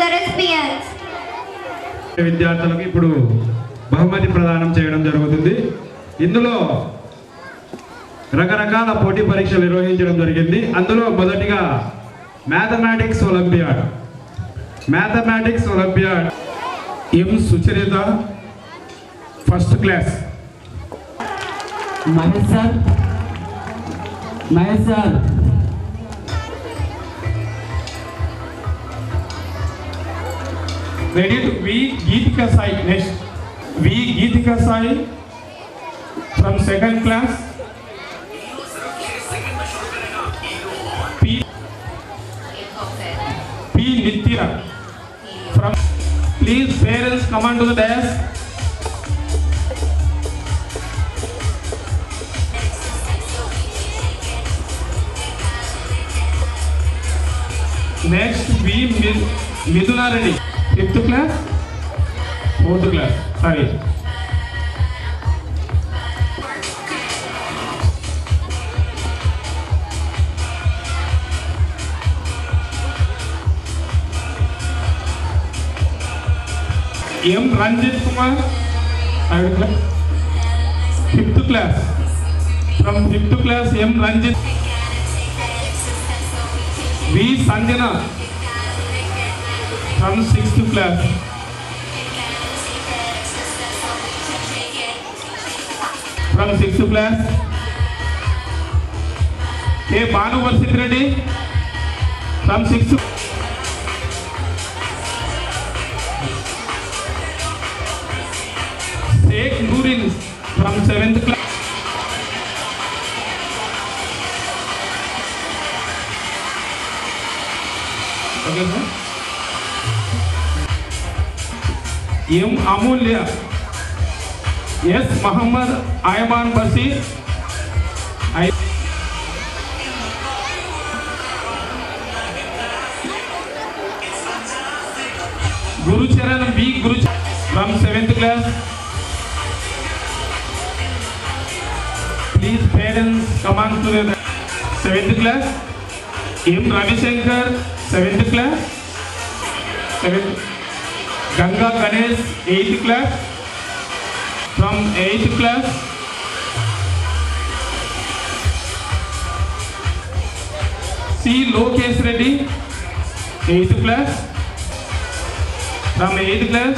the recipients. విద్యార్థులకు ఇప్పుడు బహుమతి ప్రదానం చేయడం జరుగుతుంది. ఇందులో రకరకాల పోటీ పరీక్షలు నిర్వహించడం జరిగింది. అందులో మొదటిగా mathematics olympiad M Sucharita first class. Mahesh sir ready to V Geetika Sai. Next V Geetika Sai from second class. P Nitya from. Please parents come on to the dais. Next V Miduna Reddy. 5th class, 4th class, sorry. M. Ranjit Kumar, 3rd class, 5th class. From 5th class, M. Ranjit. V. Sanjana. From 6th class. From 6th class. K. Banu Varsit Reddy. From 6th. Sheikh Nurin. From 7th class. Okay, sir. M. Amulya. S. Muhammad Ayman Basir. Gurucharan B. Gurucharan from 7th class. Please parents come on to the 7th class. M. Ravishankar 7th class. 7th. Ganga Ganesh 8th class. From 8th class. C. Lokesh Reddy 8th class. From 8th class.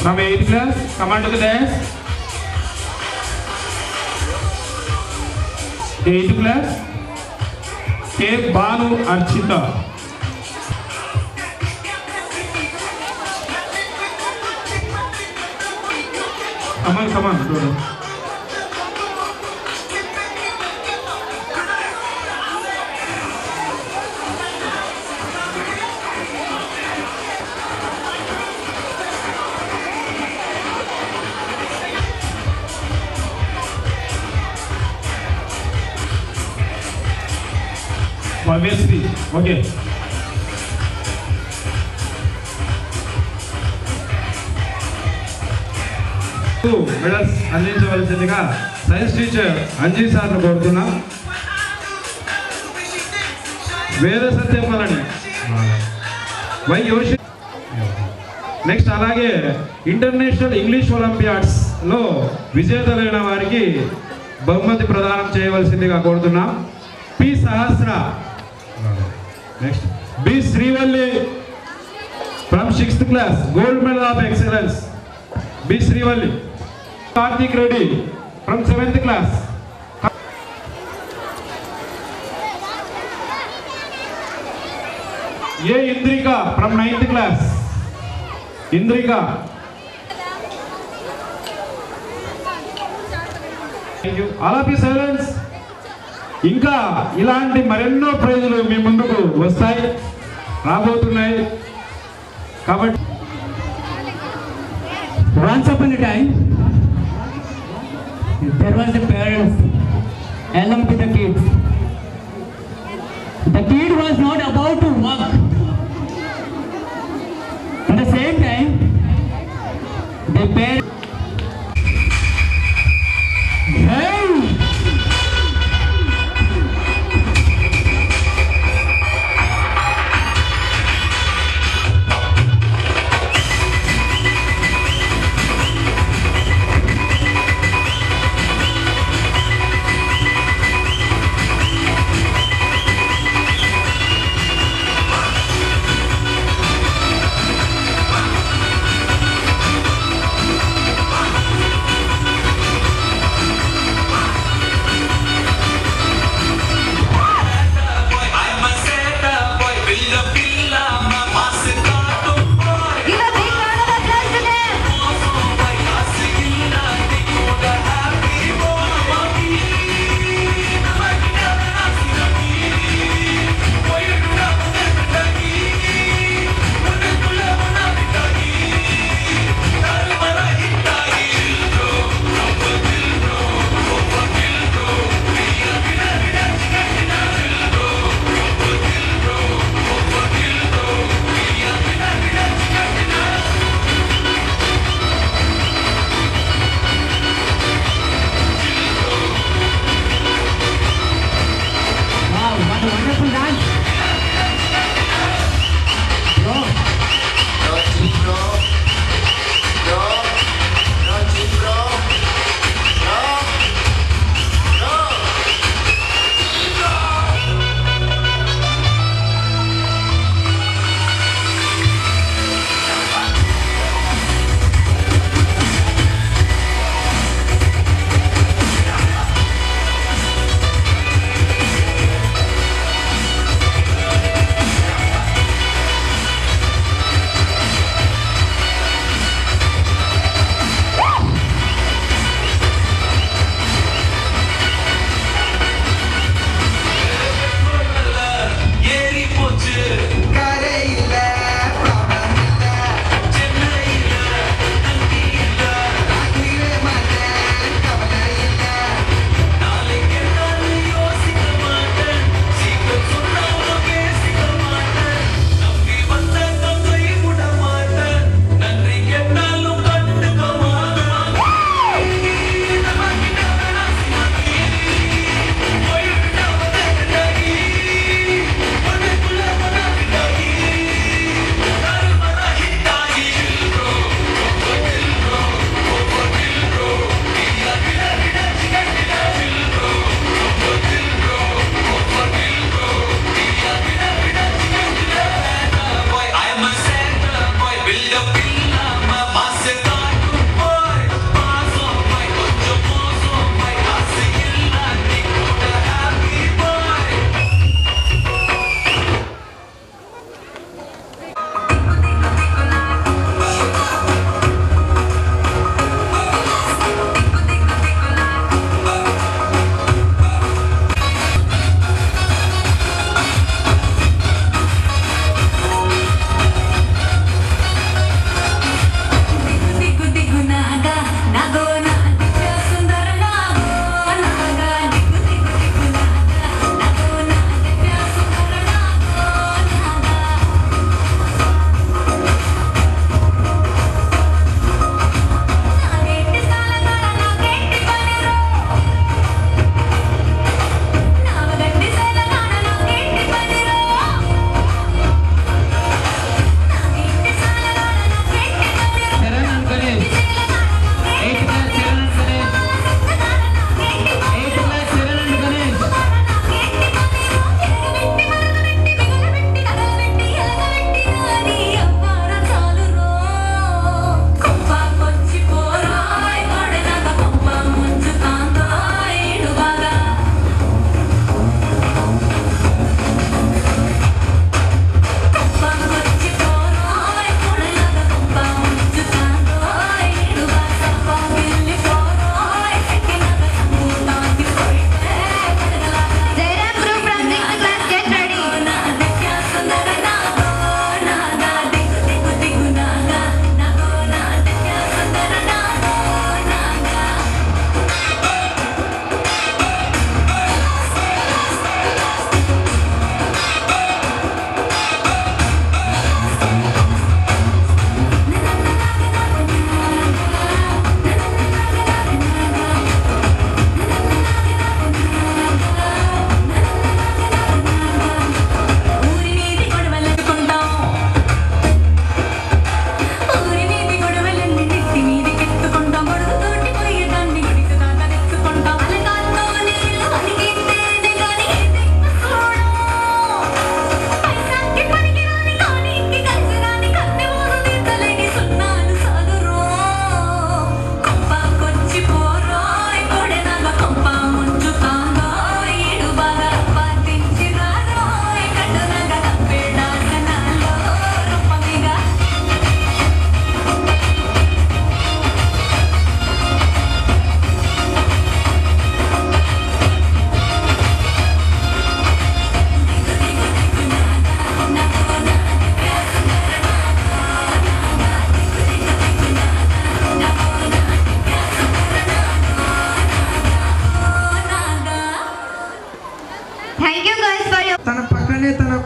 From 8th class, come on to the desk. 8th class. K. Banu Archita. Come on, go. Obviously, okay. Medals అందించవలసిందిగా science teacher Anji సార్ను కోరుతున్నా. Veda Satyapalani Y Yoshi. Next అలాగే international English ఒలింపియాడ్స్లో విజేతలైన వారికి బహుమతి ప్రదానం చేయవలసిందిగా కోరుతున్నాం. P Sahasra. Next B Srivalli from 6th class, gold medal of excellence. B Srivalli. Karthik Reddy from 7th class. A Indrika from 9th class. Indrika. Thank you. All of you silence. ఇంకా ఇలాంటి మరెన్నో ప్రైజులు మీ ముందుకు వస్తాయి, రాబోతున్నాయి. కాబట్టి once upon a time there was a parents along with the kids. The kid was not about to work. At the same time the parents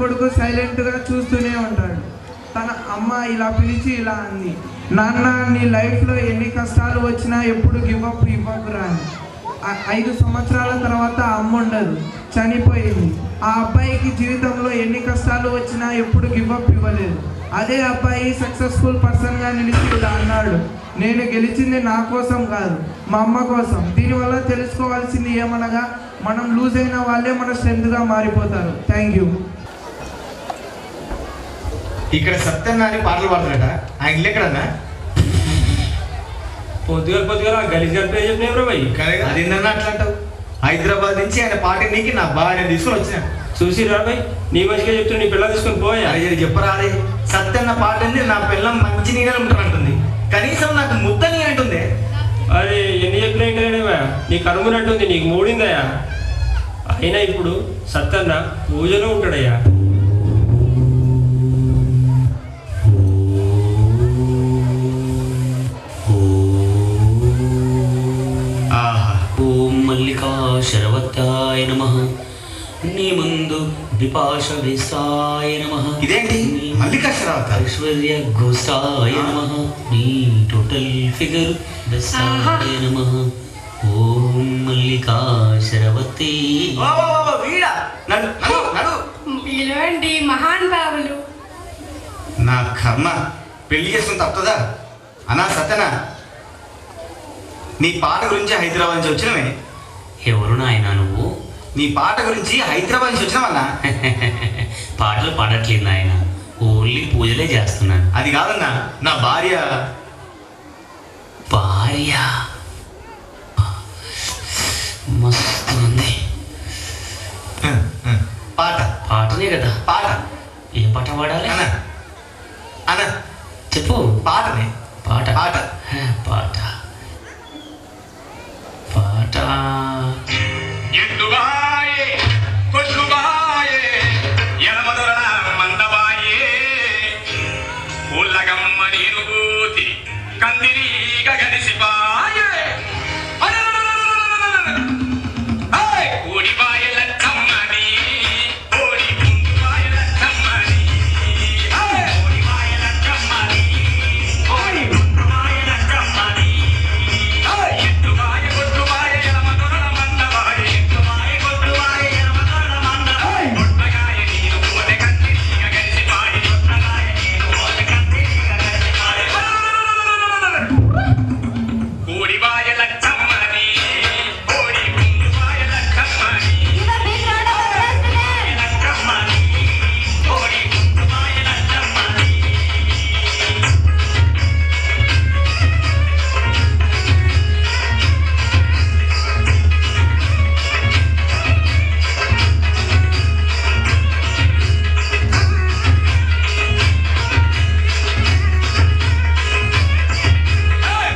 కొడుకు సైలెంట్గా చూస్తూనే ఉంటాడు. తన అమ్మ ఇలా పిలిచి ఇలా అంది, నాన్న నీ లైఫ్లో ఎన్ని కష్టాలు వచ్చినా ఎప్పుడు గివప్ ఇవ్వకురా అని. 5 సంవత్సరాల తర్వాత అమ్మ ఉండదు, చనిపోయింది. ఆ అబ్బాయికి జీవితంలో ఎన్ని కష్టాలు వచ్చినా ఎప్పుడు గివప్ ఇవ్వలేదు. అదే అబ్బాయి సక్సెస్ఫుల్ పర్సన్గా నిలిచి ఇలా అన్నాడు, నేను గెలిచింది నా కోసం కాదు, మా అమ్మ కోసం. దీనివల్ల తెలుసుకోవాల్సింది ఏమనగా మనం లూజ్ అయిన వాళ్ళే మన స్ట్రెంత్గా మారిపోతారు. Thank you. ఇక్కడ సత్యనారాయణ పాటలు పాడుతున్నాడ, ఆ ఇల్లు ఎక్కడన్నా? పొద్దుగా గలీజ్ గారి చెప్పిన బాయ్. అది ఏందన్నా అట్లా అంటావు? హైదరాబాద్ నుంచి ఆయన పాట నీకు నా భార్య తీసుకొని వచ్చిన. చూసి రాబాయ్, నీ మంచిగా చెప్తున్నా, నీ పిల్లలు తీసుకొని పోయా. అరే చెప్పరాదే, సత్యన్న పాట ఉంది, నా పిల్లం మంచి నీళ్ళని ఉంటానంటుంది, కనీసం నాకు ముద్ద నీ అంటుంది. అరే ఎన్ని చెప్పినా ఏంటనేవా, నీ కనుమనట్టుంది, నీకు మూడిందయ్యా. అయినా ఇప్పుడు సత్తన్న పూజలో ఉంటాడయ్యా. ఓం మల్లికా శరవత్తాయ నమః, నీ ముందు విపాశ విస్తాయ నమః. ఇదేంటి మల్లికా శరవత? ఐశ్వర్య ఘోషాయ నమః, నీ టోటల్ ఫిగర్ విస్తాయ నమః. ఓం మల్లికా శరవతి. వీడా నడు నడు. పిలవండి మహానుభావులు. నా కర్మ, పెళ్లి చేసుకుని తప్పుతుందా? అన్నా సత్యనా, నీ పాట గురించి హైదరాబాద్ నుంచి వచ్చినవే. ఎవరు నాయనా నువ్వు? నీ పాట గురించి హైదరాబాద్ నుంచి వచ్చినావన్నా. పాటలు పాడట్లేదు నాయన, ఓన్లీ పూజలే చేస్తున్నాను. అది కాదన్నా, నా భార్య. భార్య మస్తు ఉంది. పాట పాటనే కదా. పాట ఏం పాట పాడాలి అన్న? అన్న చెప్పు. పాటనే. పాట పాట పాట పాట. ఎద్దుబాయే కొద్దుబాయే ఎనమదొరల మందబాయే ఉల్లగమ్మ నీనుభూతి కందిరీగ గడిసిపాయే ఊడిబాయ లచ్చమ్మని ఓడి గుండుబాయ లచ్చమ్మని ఓడిబాయ లచ్చమ్మని ఓడి గుండుబాయ లచ్చమ్మని ఎద్దుబాయ కొద్దుబాయ ఎనమదొరల మందబాయే ఎద్దుబాయ కొద్దుబాయ ఎనమదొరల మందబాయే కొట్టగాయ నీరు పోతే కందిరీగ గడిసిపాయే కొట్టగాయ నీరు పోతే కందిరీగ గడిసిపాయే ఊడిబాయ లచ్చమ్మని ఓడి గుండుబాయ లచ్చమ్మని లచ్చమ్మని ఓడి గుండుబాయ లచ్చమ్మని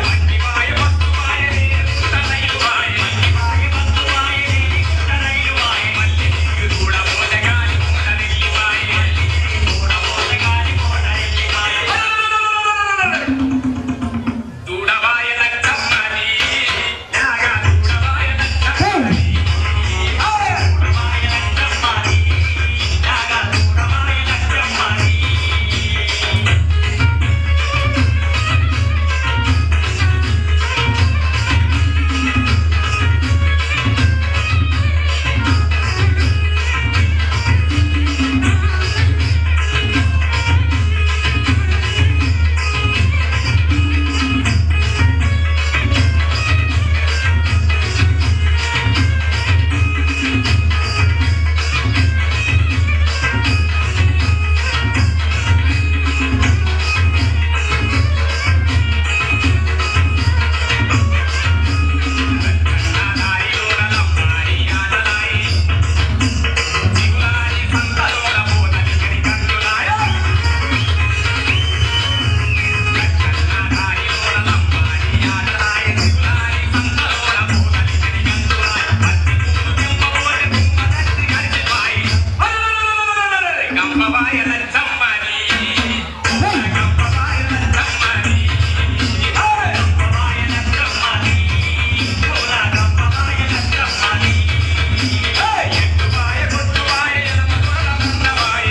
మండిబాయ వస్తుబాయ కుటరైలుబాయ మండిబాయ వస్తుబాయ కుటరైలుబాయ మల్లి చూడబోదగాలి కుటరెల్లిబాయ మల్లి చూడబోదగాలి కుటరెల్లిబాయ చూడబాయ లచ్చమ్మని నాగా చూడబాయ లచ్చమ్మని చూడబాయ లచ్చమ్మని నాగా చూడబాయ లచ్చమ్మని గంపబాయ లచ్చమ్మని గంపబాయ లచ్చమ్మని గంపబాయ లచ్చమ్మని గంపబాయ లచ్చమ్మని ఎద్దుబాయ కొద్దుబాయ ఎనమదొరల మందబాయ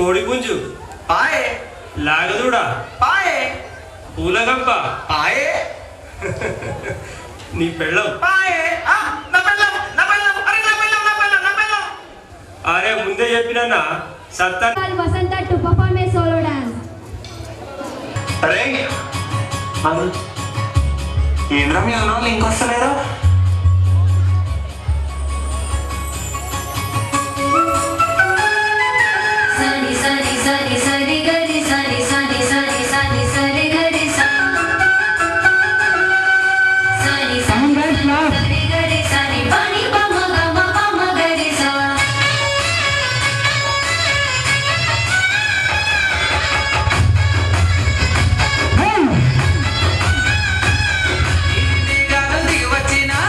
కోడి పుంజు, పాయే లాగదూడ, పాయే పూలగంప, పాయే నీ పెళ్ళం. పాయే నా పెళ్ళం నా పెళ్ళం అరే నా పెళ్ళం నా పెళ్ళం నా పెళ్ళం. అరే ముందే చెప్పినా సత్తా. Vasanta to perform a solo dance. అరే ఏంద్రా మీ అన్న ఇంకొస్తలేదా? Sani sani sani sani gari sani sani sani sani sani gari sani sani sani gari sani pani pama gama pama gari sa. వచ్చిన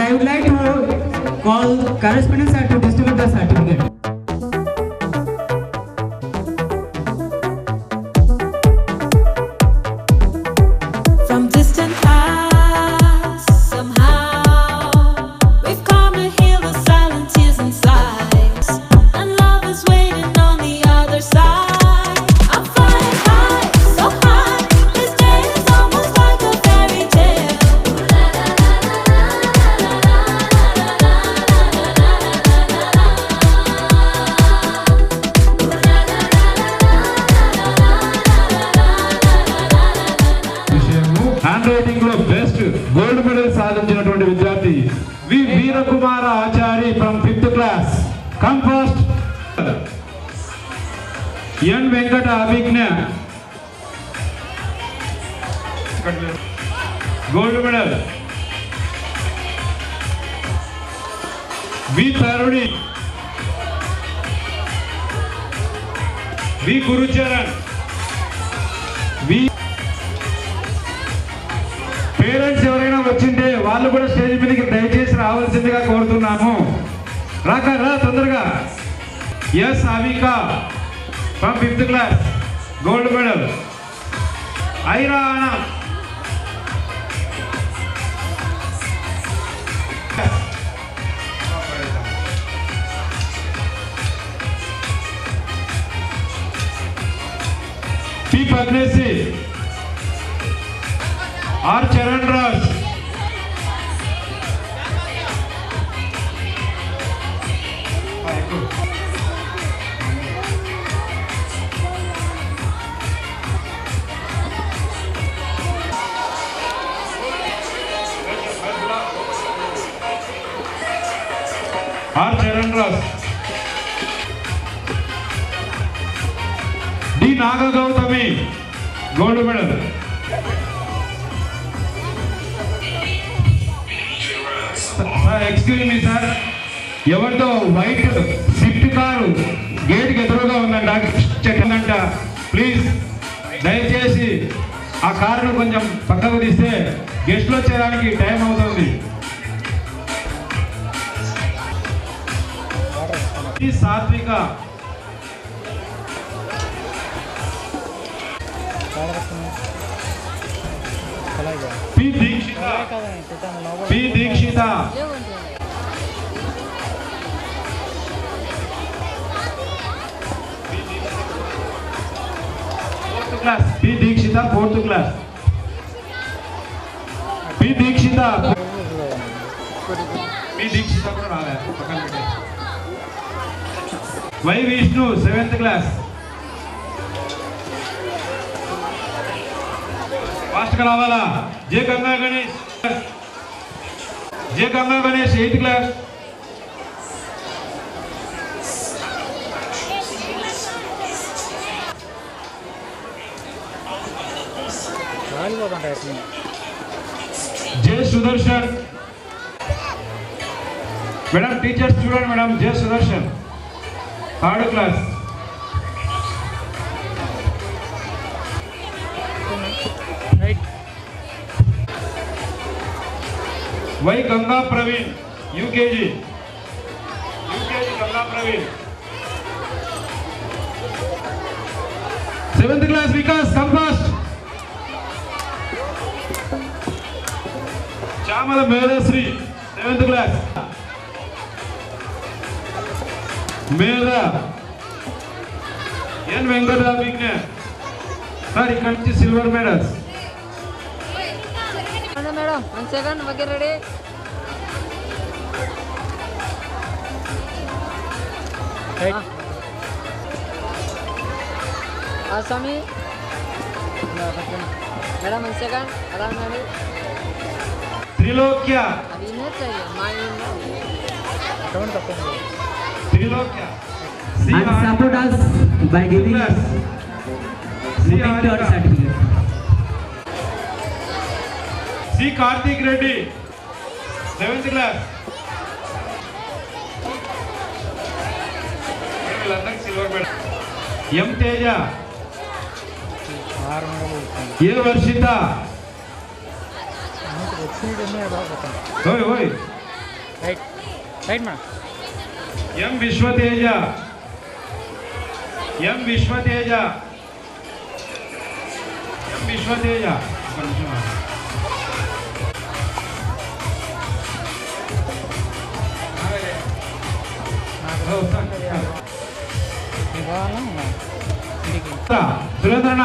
I would like to call correspondence sir to distribute the certificate. From distant past, somehow we've come to heal the silent tears inside, and love is waiting on the other side. I'm flying high, so high. This day is almost like a fairy tale. Handwriting లో best gold medal సాధించినటువంటి విద్యార్థి V Veerakumara Achari from 5th class. Come first. N Venkata Abhijna gold medal. V Taruni, V Gurucharan, V parents ఎవరైనా వచ్చింటే వాళ్ళు కూడా stage మీదకి దయచేసి రావాల్సిందిగా కోరుతున్నాము. రా తొందరగా. S Avika from 5th class gold medal. Aira Anand, P Padmashri, R Charan Raj, D Naga Gautami gold medal. Excuse me sir, ఎవరితో వైట్ స్విఫ్ట్ కారు గేట్కి ఎదురుగా ఉందంట, చెక్కందంట. ప్లీజ్ దయచేసి ఆ కారును కొంచెం పక్కకు తీస్తే గెస్ట్లు వచ్చేదానికి టైం అవుతుంది. ఈ సాత్విక, P Dikshita, class. P Dikshita 4th class. P Dikshita కూడా రాలే, పక్కన పెట్టే. Why Vishnu 7th class. Fast గా రావాలా. J Ganga Ganesh 8th class. J Sudarshan. Madam teachers చూడండి madam. J Sudarshan 3rd class. Y Ganga Praveen UKG Ganga Praveen. 7th class Vikas come fast. Chamala Medhashri 7th class. Medha N Venkata Abhijna. Sir ఇక్కడ నుంచి silver medals. Madam 1 second okay ready. ఆసామి మేడం 1 సెకండ్ అలా ఉన్నాడు. త్రిలోక్య, అది ఇన్నే चाहिए మా Trilokya. And support us by giving us certificate. C Karthik Reddy 7th class. వీళ్ళందరికీ silver medal. M Teja, A Varshita, M Vishwateja M Vishwateja M Vishwateja ఒక నిమిషం ఆగు. సురేంద్రన్న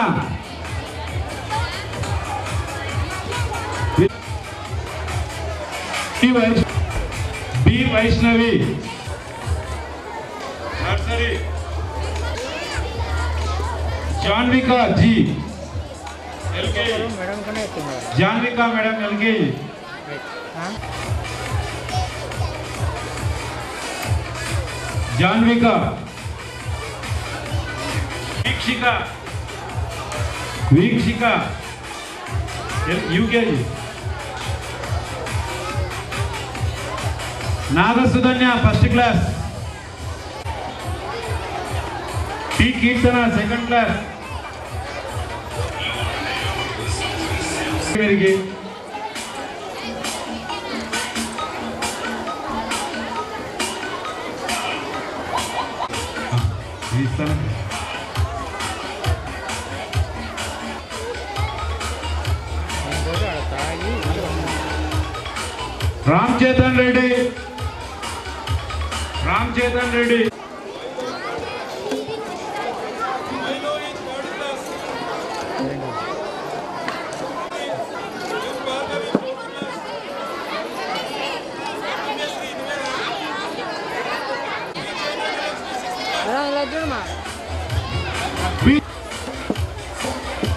B Vaishnavi nursery Janvika ji LKG Janvika madam LKG Janvika Veekshika Veekshika UKG Nagasudhanya first class T Keerthana second class వీరికి Ram Chetan Reddy Ram Chetan Reddy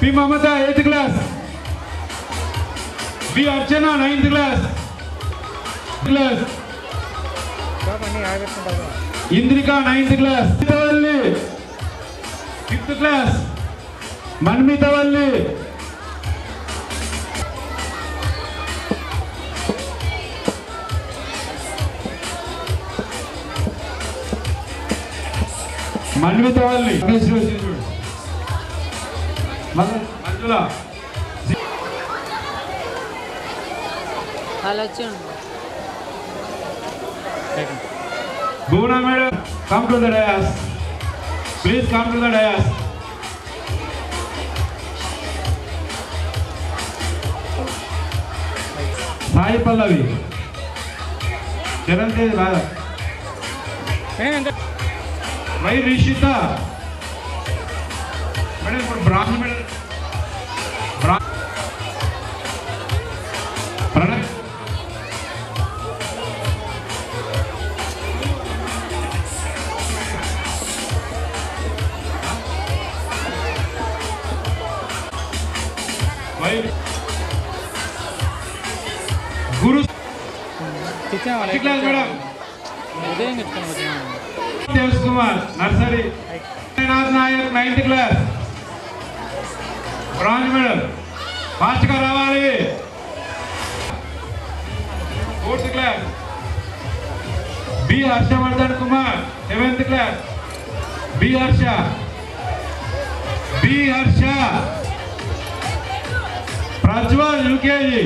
P Mamata 8th class B Archana 9th class Indrika 9th class Mitavalli 5th class Manmitavalli Manmitavalli Manjula Bhuvana madam, come to the dais. Please come to the dais. Sai Pallavi. Charan Tej Radha. Vai Rishita. Madam, for Brahmi madam. Pranay. Guru class madam Devas Kumar nursery Nath Nayak 9th class branch madam fast గా రావాలి 4th class B Harshavardhan Kumar 7th class B Harsha Prajwal UKG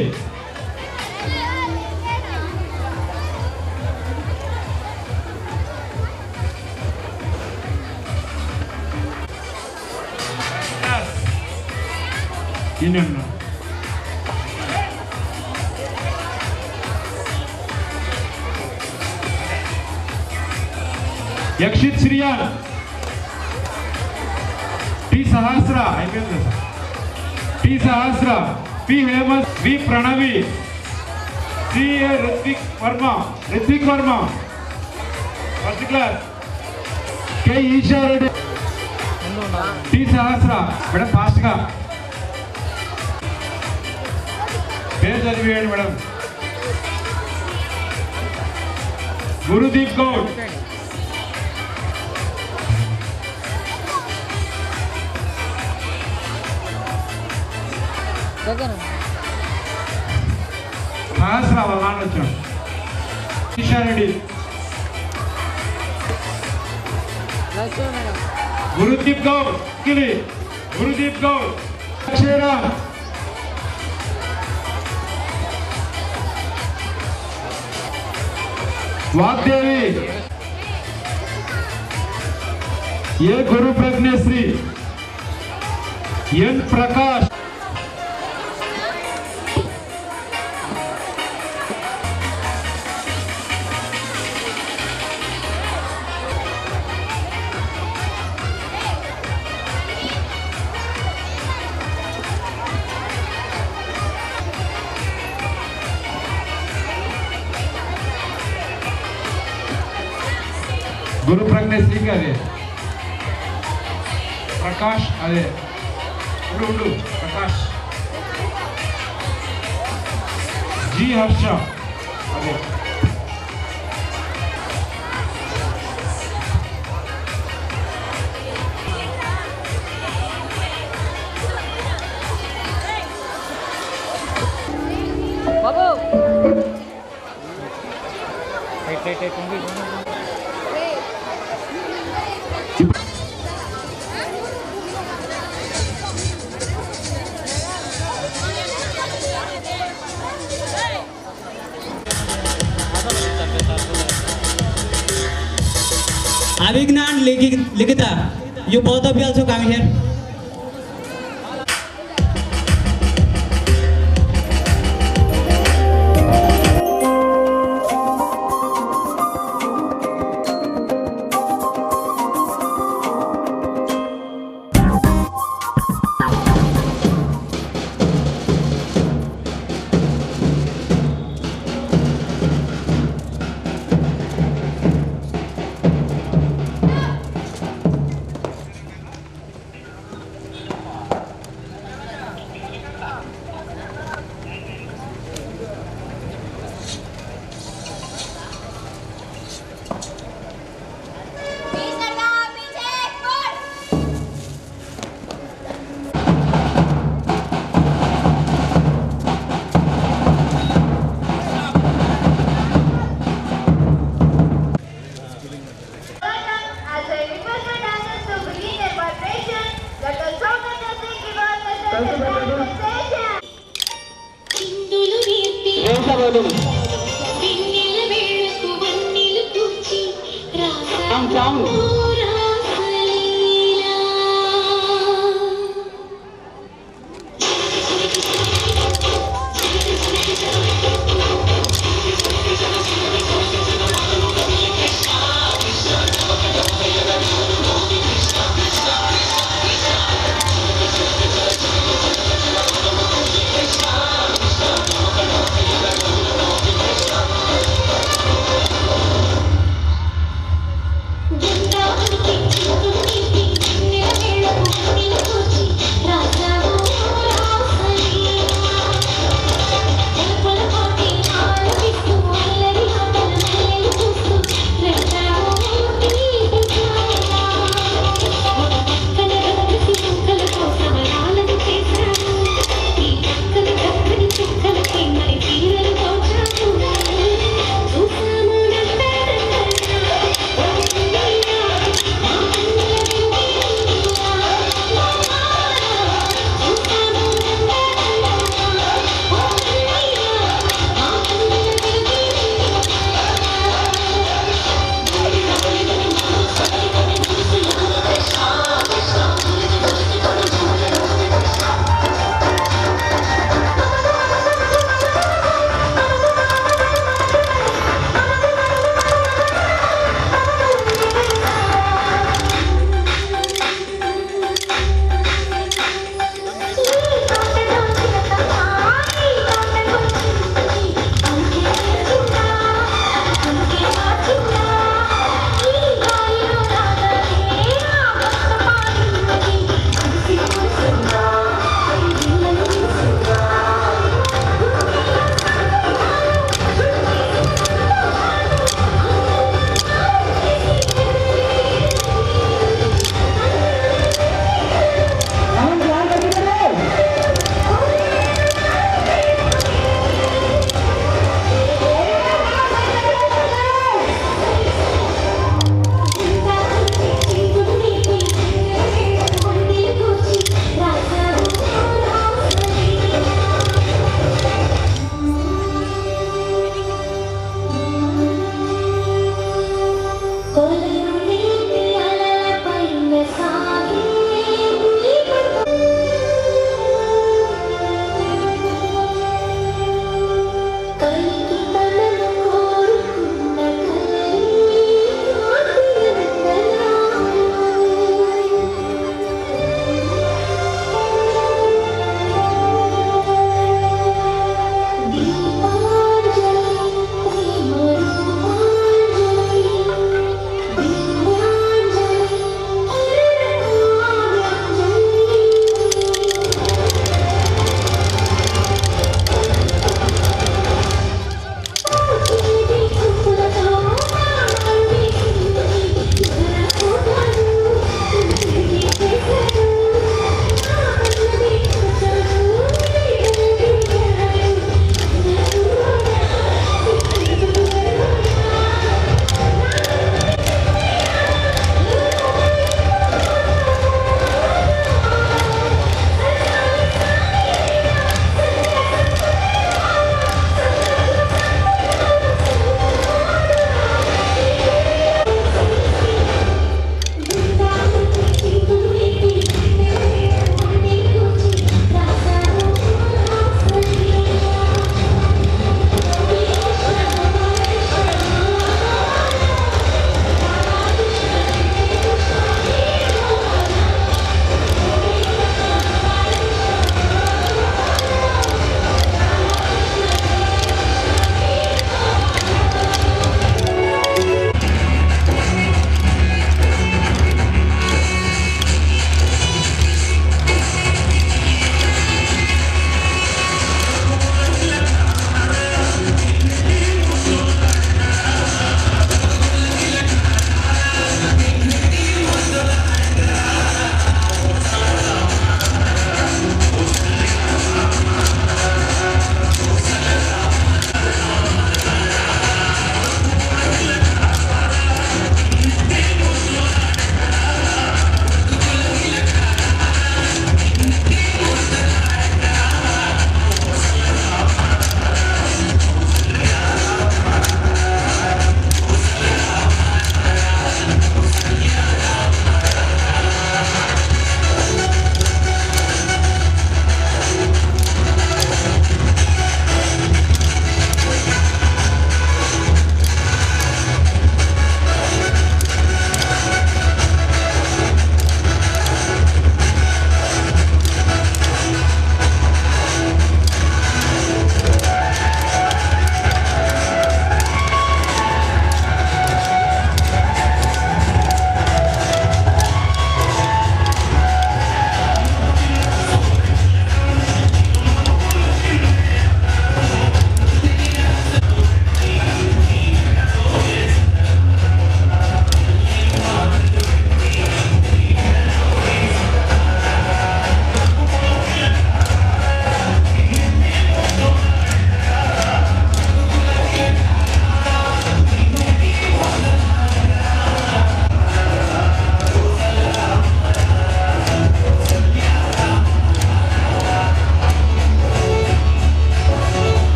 Yakshit Shriyan T Sahasra T Sahasra P Hemanth V Pranavi C A Ritvik Varma first class K Isha Reddy T Sahasra madam fast गा పేరు చదివేయండి madam Gurudeep Goud Sahasra వాళ్ళ నాన్న వచ్చాడు ఈశారెడ్డి గురుదీప్ గౌడ్ కిలి గురుదీప్ గౌడ్ అక్షరా वाग्देवी ए गुरु प्रज्ञश्री N प्रकाश गुरु प्रज्ञश्री का अदे प्रकाश अदे उडू प्रकाश जी हर्ष अदे Avignan Ligita, you both of you also come here. Gunda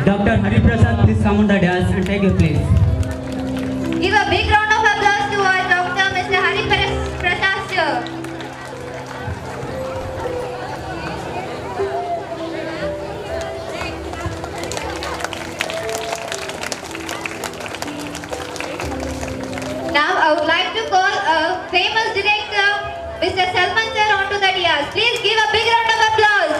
Dr. Hari Prasad, please come on the dais and take your place. Give a big round of applause to our Dr. Mr. Hari Prasad sir. Now I would like to call a famous director, Mr. Salman sir, onto the dais. Please give a big round of applause.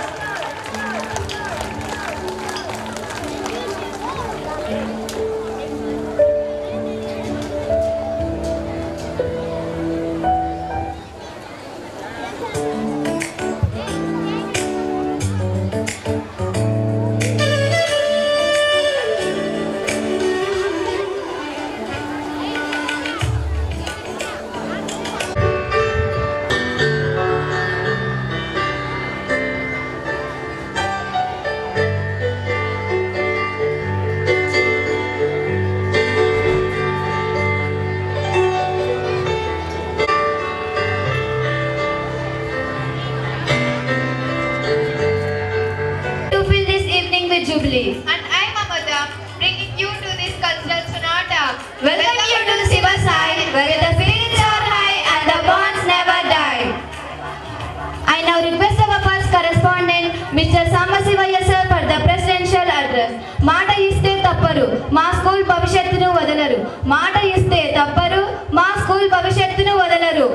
Jubilee. And I, Mamata, bringing you to this cultural sonata. Welcome you to Siva Sai, where the feelings are high and the bonds never die. I now request our first correspondent, Mr. Sammasivaya sir, for the presidential address. Mata iste tapparu, ma school bhavishattunu vadalaru. Mata iste tapparu, ma school bhavishattunu vadalaru.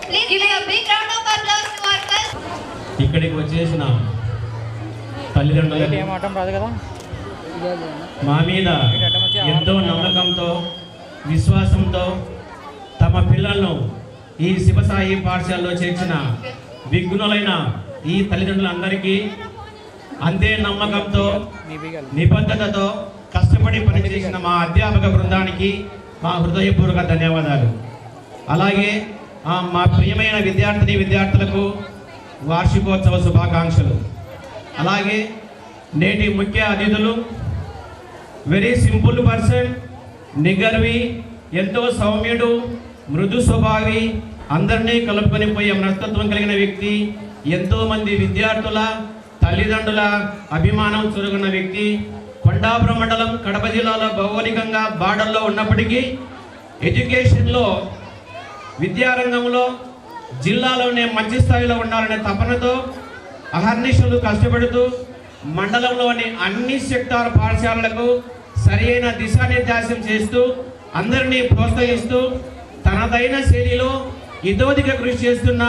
Please give a big round of applause to our guests. ఇక్కడికి వచ్చేసిన తల్లిదండ్రులకు మా మీద ఎంతో నమ్మకంతో విశ్వాసంతో తమ పిల్లలను ఈ శివసాయి పాఠశాలలో చేర్చిన విఘ్నులైన ఈ తల్లిదండ్రులందరికీ అంతే నమ్మకంతో నిబద్ధతతో కష్టపడి పనిచేసిన మా అధ్యాపక బృందానికి మా హృదయపూర్వక ధన్యవాదాలు. అలాగే మా ప్రియమైన విద్యార్థులకు వార్షికోత్సవ శుభాకాంక్షలు. అలాగే నేటి ముఖ్య అతిథులు వెరీ సింపుల్ పర్సన్, నిగర్వి, ఎంతో సౌమ్యుడు, మృదు స్వభావి, అందరినీ కలుపుకొని పోయే మనస్తత్వం కలిగిన వ్యక్తి, ఎంతోమంది విద్యార్థుల తల్లిదండ్రుల అభిమానం చురుగున్న వ్యక్తి, కొండాపురం మండలం కడప జిల్లాలో భౌగోళికంగా బార్డర్లో ఉన్నప్పటికీ ఎడ్యుకేషన్లో విద్యారంగంలో జిల్లాలోనే మంచి స్థాయిలో ఉండాలనే తపనతో అహర్నిశలు కష్టపడుతూ మండలంలోని అన్ని సెక్టార్ పాఠశాలలకు సరైన దిశానిర్దేశం చేస్తూ అందరినీ ప్రోత్సహిస్తూ తనదైన శైలిలో ఇతోధిక కృషి చేస్తున్న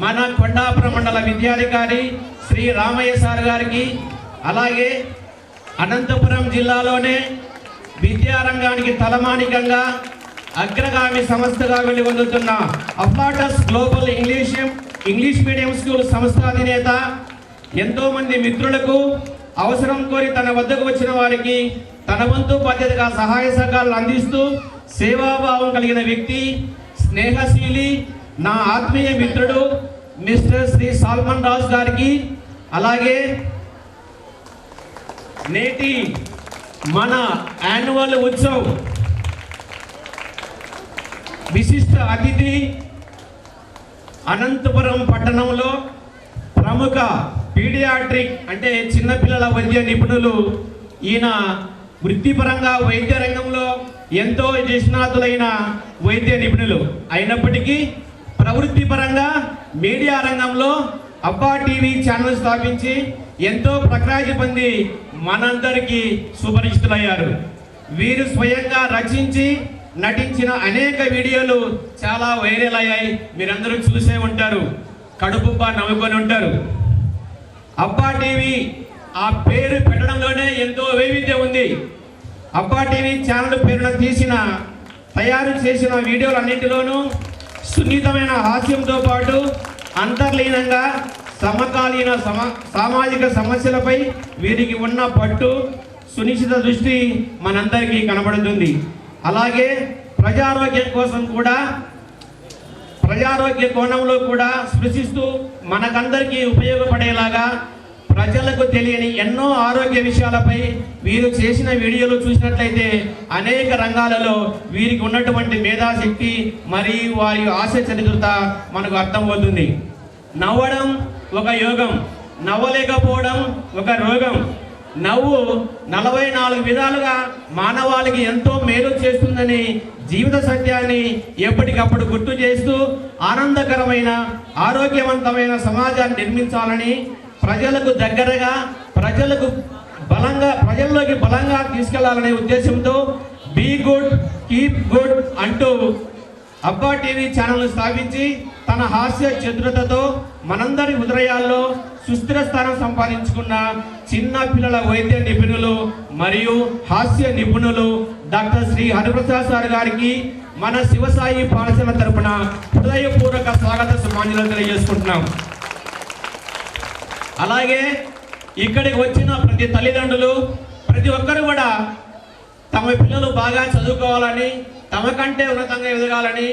మన కొండాపురం మండల విద్యాధికారి శ్రీ రామయ్య సార్ గారికి, అలాగే అనంతపురం జిల్లాలోనే విద్యారంగానికి తలమానికంగా అగ్రగామి సంస్థగా వెలుగొందుతున్న అఫ్లాటస్ గ్లోబల్ ఇంగ్లీష్ మీడియం స్కూల్ సంస్థ అధినేత, ఎంతోమంది మిత్రులకు అవసరం కోరి తన వద్దకు వచ్చిన వారికి తన వంతు బాధ్యతగా సహాయ సహకారాలు అందిస్తూ సేవాభావం కలిగిన వ్యక్తి, స్నేహశీలి, నా ఆత్మీయ మిత్రుడు మిస్టర్ శ్రీ సాల్మన్ రాజు గారికి, అలాగే నేటి మన యాన్యువల్ ఉత్సవ్ విశిష్ట అతిథి, అనంతపురం పట్టణంలో ప్రముఖ పీడియాట్రిక్ అంటే చిన్నపిల్లల వైద్య నిపుణులు, ఈయన వృత్తిపరంగా వైద్య రంగంలో ఎంతో నిష్ణాతులైన వైద్య నిపుణులు అయినప్పటికీ ప్రవృత్తిపరంగా మీడియా రంగంలో అబ్బా టీవీ ఛానల్ స్థాపించి ఎంతో ప్రఖ్యాతి పొంది మనందరికీ సుపరిచితులయ్యారు. వీరు స్వయంగా రచించి నటించిన అనేక వీడియోలు చాలా వైరల్ అయ్యాయి, మీరందరూ చూసే ఉంటారు, కడుపుబ్బా నవ్వుకొని ఉంటారు. అబ్బా టీవీ ఆ పేరు పెట్టడంలోనే ఎంతో వైవిధ్యం ఉంది. అబ్బా టీవీ ఛానల్ పేరున తయారు చేసిన వీడియోలన్నింటిలోనూ సున్నితమైన హాస్యంతో పాటు అంతర్లీనంగా సమకాలీన సామాజిక సమస్యలపై వీరికి ఉన్న పట్టు, సునిశ్చిత దృష్టి మనందరికీ కనబడుతుంది. అలాగే ప్రజారోగ్యం కోసం కూడా, ప్రజారోగ్య కోణంలో కూడా స్పృశిస్తూ మనకందరికీ ఉపయోగపడేలాగా ప్రజలకు తెలియని ఎన్నో ఆరోగ్య విషయాలపై వీరు చేసిన వీడియోలు చూసినట్లయితే అనేక రంగాలలో వీరికి ఉన్నటువంటి మేధాశక్తి మరియు వారి ఆశ చరిత్ర మనకు అర్థమవుతుంది. నవ్వడం ఒక యోగం, నవ్వలేకపోవడం ఒక రోగం. నవ్వు 44 విధాలుగా మానవాళికి ఎంతో మేలు చేస్తుందని జీవిత సత్యాన్ని ఎప్పటికప్పుడు గుర్తు చేస్తూ ఆనందకరమైన ఆరోగ్యవంతమైన సమాజాన్ని నిర్మించాలని ప్రజలకు దగ్గరగా ప్రజల్లోకి బలంగా తీసుకెళ్లాలనే ఉద్దేశంతో బీ గుడ్ కీప్ గుడ్ అంటూ అబ్బా టీవీ ఛానల్ను స్థాపించి తన హాస్య చతురతతో మనందరి హృదయాల్లో సుస్థిర స్థానం సంపాదించుకున్న చిన్న పిల్లల వైద్య నిపుణులు మరియు హాస్య నిపుణులు డాక్టర్ శ్రీ హరిప్రసాద్ సార్ గారికి మన శివసాయి పాఠశాల తరపున హృదయపూర్వక స్వాగత సుమాంజలు తెలియజేసుకుంటున్నాం. అలాగే ఇక్కడికి వచ్చిన ప్రతి తల్లిదండ్రులు ప్రతి ఒక్కరు కూడా తమ పిల్లలు బాగా చదువుకోవాలని, తమకంటే ఉన్నతంగా ఎదగాలని,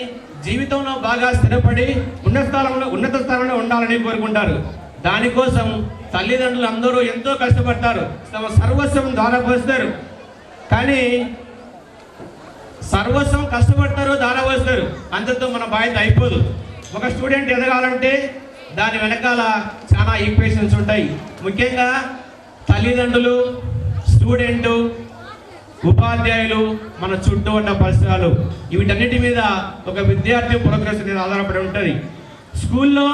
జీవితంలో బాగా స్థిరపడి ఉన్నత స్థానంలో ఉండాలని కోరుకుంటారు. దానికోసం తల్లిదండ్రులు అందరూ ఎంతో కష్టపడతారు, తమ సర్వస్వం ధారపోస్తారు. కానీ సర్వస్వం కష్టపడతారు, ధారపోస్తారు, అంతతో మన బాధ్యత అయిపోదు. ఒక స్టూడెంట్ ఎదగాలంటే దాని వెనకాల చాలా ఈక్వేషన్స్ ఉంటాయి. ముఖ్యంగా తల్లిదండ్రులు, స్టూడెంటు, ఉపాధ్యాయులు, మన చుట్టూ ఉన్న పరిసరాలు, వీటన్నిటి మీద ఒక విద్యార్థి ప్రోగ్రెస్ మీద ఆధారపడి ఉంటుంది. స్కూల్లో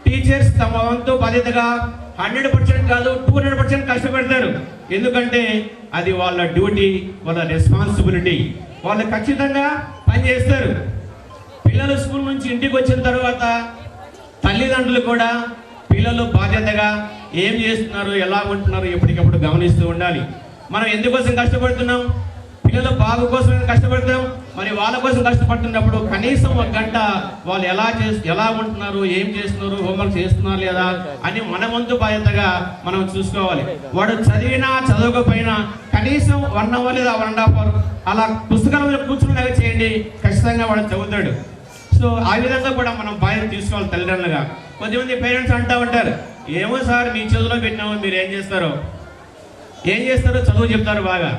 టీచర్స్ తమ వంతు బాధ్యతగా 100% కాదు 200% కష్టపడతారు. ఎందుకంటే అది వాళ్ళ డ్యూటీ, వాళ్ళ రెస్పాన్సిబిలిటీ. వాళ్ళు ఖచ్చితంగా పనిచేస్తారు. పిల్లలు స్కూల్ నుంచి ఇంటికి వచ్చిన తర్వాత తల్లిదండ్రులు కూడా పిల్లలు బాధ్యతగా ఏం చేస్తున్నారు, ఎలా ఉంటున్నారు ఎప్పటికప్పుడు గమనిస్తూ ఉండాలి. మనం ఎందుకోసం కష్టపడుతున్నాం? పిల్లల బాగు కోసం కష్టపడతాం. మరి వాళ్ళ కోసం కష్టపడుతున్నప్పుడు కనీసం 1 గంట వాళ్ళు ఎలా ఉంటున్నారు, ఏం చేస్తున్నారు, హోంవర్క్ చేస్తున్నారు లేదా అని మన వంతు బాధ్యతగా మనం చూసుకోవాలి. వాడు చదివినా చదవకపోయినా కనీసం 1 అవర్ లేదా 1.5 అవర్ అలా పుస్తకాల మీద కూర్చునేలాగా చేయండి, ఖచ్చితంగా వాడు చదువుతాడు. సో ఆ విధంగా కూడా మనం బాధ్యత తీసుకోవాలి తల్లిదండ్రులుగా. కొద్దిమంది పేరెంట్స్ అంటూ ఉంటారు, ఏమో సార్ మీ చదువులో పెట్టినామో మీరు ఏం చేస్తారో చదువు చెప్తారు బాగా,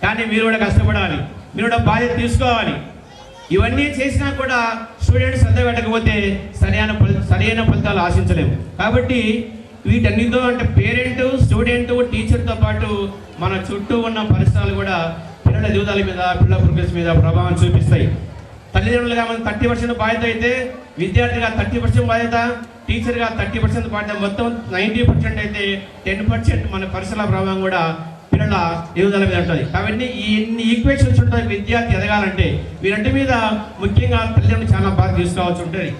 కానీ మీరు కూడా కష్టపడాలి, మీరు కూడా బాధ్యత తీసుకోవాలి. ఇవన్నీ చేసినా కూడా స్టూడెంట్స్ శ్రద్ధ పెట్టకపోతే సరైన ఫలితాలు ఆశించలేము. కాబట్టి వీటన్నిటితో అంటే పేరెంట్, స్టూడెంట్, టీచర్తో పాటు మన చుట్టూ ఉన్న పరిసరాలు కూడా పిల్లల జీవితాల మీద, పిల్లల ప్రోగ్రెస్ మీద ప్రభావం చూపిస్తాయి. తల్లిదండ్రులుగా మనం 30% బాధ్యత అయితే, విద్యార్థిగా 30% బాధ్యత, టీచర్గా 30% బాధ్యత, మొత్తం 90% అయితే 10% మన పరిసరాల ప్రభావం కూడా పిల్లల ఎదుగుదల మీద ఉంటుంది. కాబట్టి ఇన్ని ఈక్వేషన్స్ ఉంటుంది విద్యార్థి ఎదగాలంటే. వీరంటి మీద ముఖ్యంగా తల్లిదండ్రులు చాలా బాగా తీసుకోవాల్సి ఉంటుంది.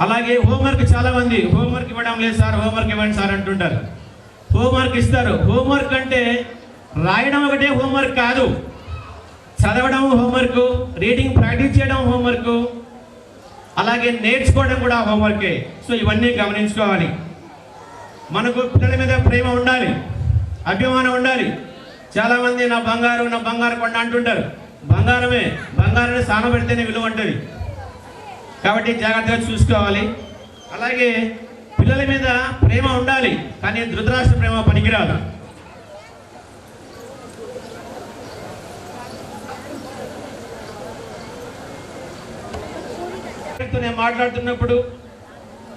అలాగే హోంవర్క్, చాలామంది హోంవర్క్ ఇవ్వడం లేదు సార్, హోంవర్క్ ఇవ్వండి సార్ అంటుంటారు. హోంవర్క్ ఇస్తారు. హోంవర్క్ అంటే రాయడం ఒకటే హోంవర్క్ కాదు, చదవడం హోంవర్క్, రీడింగ్ ప్రాక్టీస్ చేయడం హోంవర్క్, అలాగే నేర్చుకోవడం కూడా హోంవర్కే. సో ఇవన్నీ గమనించుకోవాలి. మనకు పిల్లల మీద ప్రేమ ఉండాలి, అభిమానం ఉండాలి. చాలామంది నా బంగారు కొండ అంటుంటారు. బంగారాన్ని సాన పెడితేనే విలువ ఉంటుంది. కాబట్టి జాగ్రత్తగా చూసుకోవాలి. అలాగే పిల్లల మీద ప్రేమ ఉండాలి, కానీ ధృతరాష్ట్ర ప్రేమ పనికిరాదు. నేను మాట్లాడుతున్నప్పుడు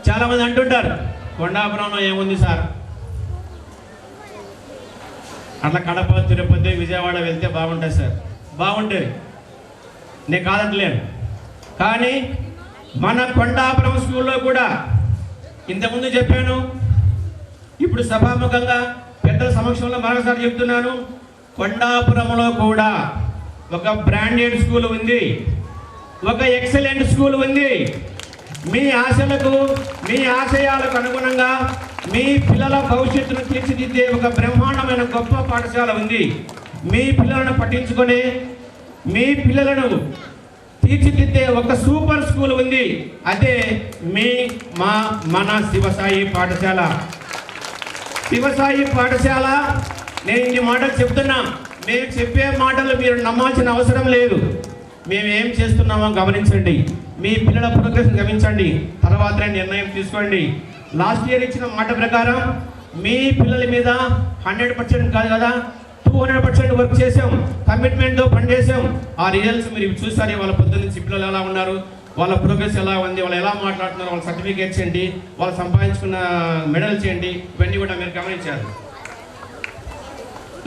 చాలామంది అంటుంటారు, కొండాపురంలో ఏముంది సార్, అట్లా కడప, తిరుపతి, విజయవాడ వెళ్తే బాగుంటుంది సార్. బాగుంటుంది, నేను కాదంటలేను. కానీ మన కొండాపురం స్కూల్లో కూడా ఇంతకుముందు చెప్పాను, ఇప్పుడు సభాముఖంగా పెద్దల సమక్షంలో మరొకసారి చెప్తున్నాను, కొండాపురంలో కూడా ఒక బ్రాండెడ్ స్కూల్ ఉంది, ఒక ఎక్సలెంట్ స్కూల్ ఉంది. మీ ఆశలకు, మీ ఆశయాలకు అనుగుణంగా మీ పిల్లల భవిష్యత్తును తీర్చిదిద్దే ఒక బ్రహ్మాండమైన గొప్ప పాఠశాల ఉంది. మీ పిల్లలను పట్టించుకొని మీ పిల్లలను తీర్చిదిద్దే ఒక సూపర్ స్కూల్ ఉంది. అదే మన శివసాయి పాఠశాల. శివసాయి పాఠశాల. నేను ఇన్ని మాటలు చెప్తున్నా, మేము చెప్పే మాటలు మీరు నమ్మాల్సిన అవసరం లేదు. మేము ఏం చేస్తున్నామో గమనించండి, మీ పిల్లల ప్రోగ్రెస్ గమనించండి, తర్వాత నిర్ణయం తీసుకోండి. లాస్ట్ ఇయర్ ఇచ్చిన మాట ప్రకారం మీ పిల్లల మీద 100% కాదు కదా, 200% వర్క్ చేసాం, కమిట్మెంట్తో పనిచేసాం. ఆ రిజల్ట్స్ మీరు చూసారు. వాళ్ళ పొద్దున్న నుంచి పిల్లలు ఎలా ఉన్నారు, వాళ్ళ ప్రోగ్రెస్ ఎలా ఉంది, వాళ్ళు ఎలా మాట్లాడుతున్నారు, వాళ్ళ సర్టిఫికేట్స్ ఏంటి, వాళ్ళు సంపాదించుకున్న మెడల్స్ ఏంటి, ఇవన్నీ కూడా మీరు గమనించారు.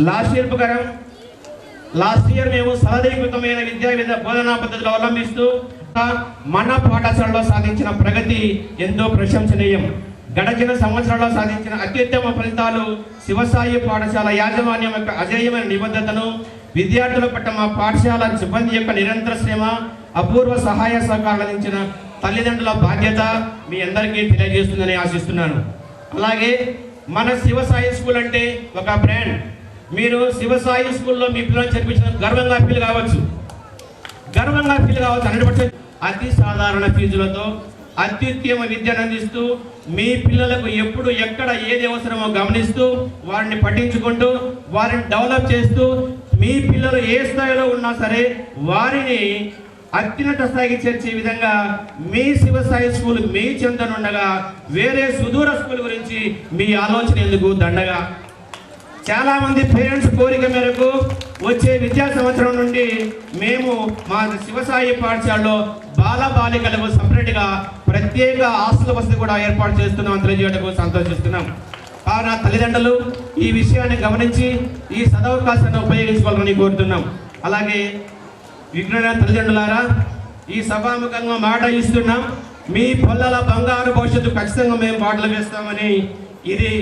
లాస్ట్ ఇయర్ మేము సరళీకృతమైన విద్యా బోధనా పద్ధతులు అవలంబిస్తూ మన పాఠశాలలో సాధించిన ప్రగతి ఎంతో ప్రశంసనీయం. గడచిన సంవత్సరాల్లో సాధించిన అత్యుత్తమ ఫలితాలు శివసాయి పాఠశాల యాజమాన్యం యొక్క అజేయమైన నిబద్ధతను, విద్యార్థుల పట్ల మా పాఠశాల సిబ్బంది యొక్క నిరంతర శ్రమ, అపూర్వ సహాయ సహకారాలు అందించిన తల్లిదండ్రుల బాధ్యత మీ అందరికీ తెలియజేస్తుందని ఆశిస్తున్నాను. అలాగే మన శివసాయి స్కూల్ అంటే ఒక బ్రాండ్. మీరు శివసాయి స్కూల్లో మీ పిల్లల్ని చదివించడం గర్వంగా ఫీల్ కావచ్చు. 100% అతి సాధారణ ఫీజులతో అత్యుత్తమ విద్యను అందిస్తూ మీ పిల్లలకు ఎప్పుడు ఎక్కడ ఏది అవసరమో గమనిస్తూ వారిని పట్టించుకుంటూ వారిని డెవలప్ చేస్తూ మీ పిల్లలు ఏ స్థాయిలో ఉన్నా సరే వారిని అత్యున్నత స్థాయికి చేర్చే విధంగా మీ శివసాయి స్కూల్ మీ చెంతనుండగా వేరే సుదూర స్కూల్ గురించి మీ ఆలోచన ఎందుకు దండగా. చాలామంది పేరెంట్స్ కోరిక మేరకు వచ్చే విద్యా సంవత్సరం నుండి మేము మా శివసాయి పాఠశాలలో బాలబాలికలకు సపరేట్గా ప్రత్యేక హాస్టల్ వసతి కూడా ఏర్పాటు చేస్తున్నాం తెలియజేయడానికి సంతోషిస్తున్నాం. కావున తల్లిదండ్రులు ఈ విషయాన్ని గమనించి ఈ సదవకాశాన్ని ఉపయోగించుకోవాలని కోరుతున్నాం. అలాగే విజ్ఞాన తల్లిదండ్రులారా, ఈ సభాముఖంగా మాట ఇస్తున్నాం, మీ పిల్లల బంగారు భవిష్యత్తు ఖచ్చితంగా మేము బాటలు వేస్తామని. ఇది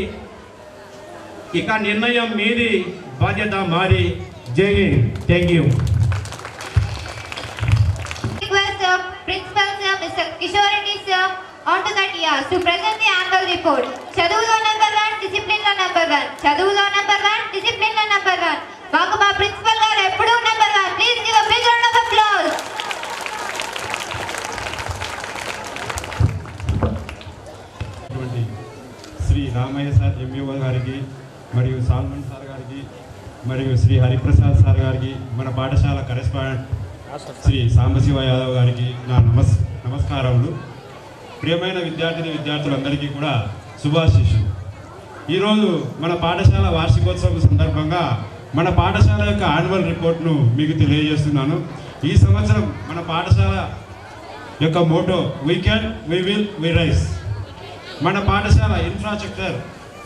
ఇక నిర్ణయం మీది, బాధ్యత మాది. జై Hind. Thank you. Principal Sir Mr. Kishore Reddy Sir onto the dais to present the annual report. చదువులో number 1, డిసిప్లిన్లో number 1. చదువులో number 1, డిసిప్లిన్లో number 1. మాకు మా ప్రిన్సిపల్ గారు ఎప్పుడూ number 1. Please give a big round of applause. Shri Ramaiah sir MEO గారికి మరియు salmon sir గారికి మరియు శ్రీ హరిప్రసాద్ సార్ గారికి, మన పాఠశాల కరెస్పాండెంట్ శ్రీ సాంబశివ యాదవ్ గారికి నా నమస్కారములు. ప్రియమైన విద్యార్థులందరికీ కూడా శుభాశీస్సులు. ఈరోజు మన పాఠశాల వార్షికోత్సవం సందర్భంగా మన పాఠశాల యొక్క యాన్యువల్ రిపోర్ట్ను మీకు తెలియజేస్తున్నాను. ఈ సంవత్సరం మన పాఠశాల యొక్క motto we can, we will, we rise. మన పాఠశాల ఇన్ఫ్రాస్ట్రక్చర్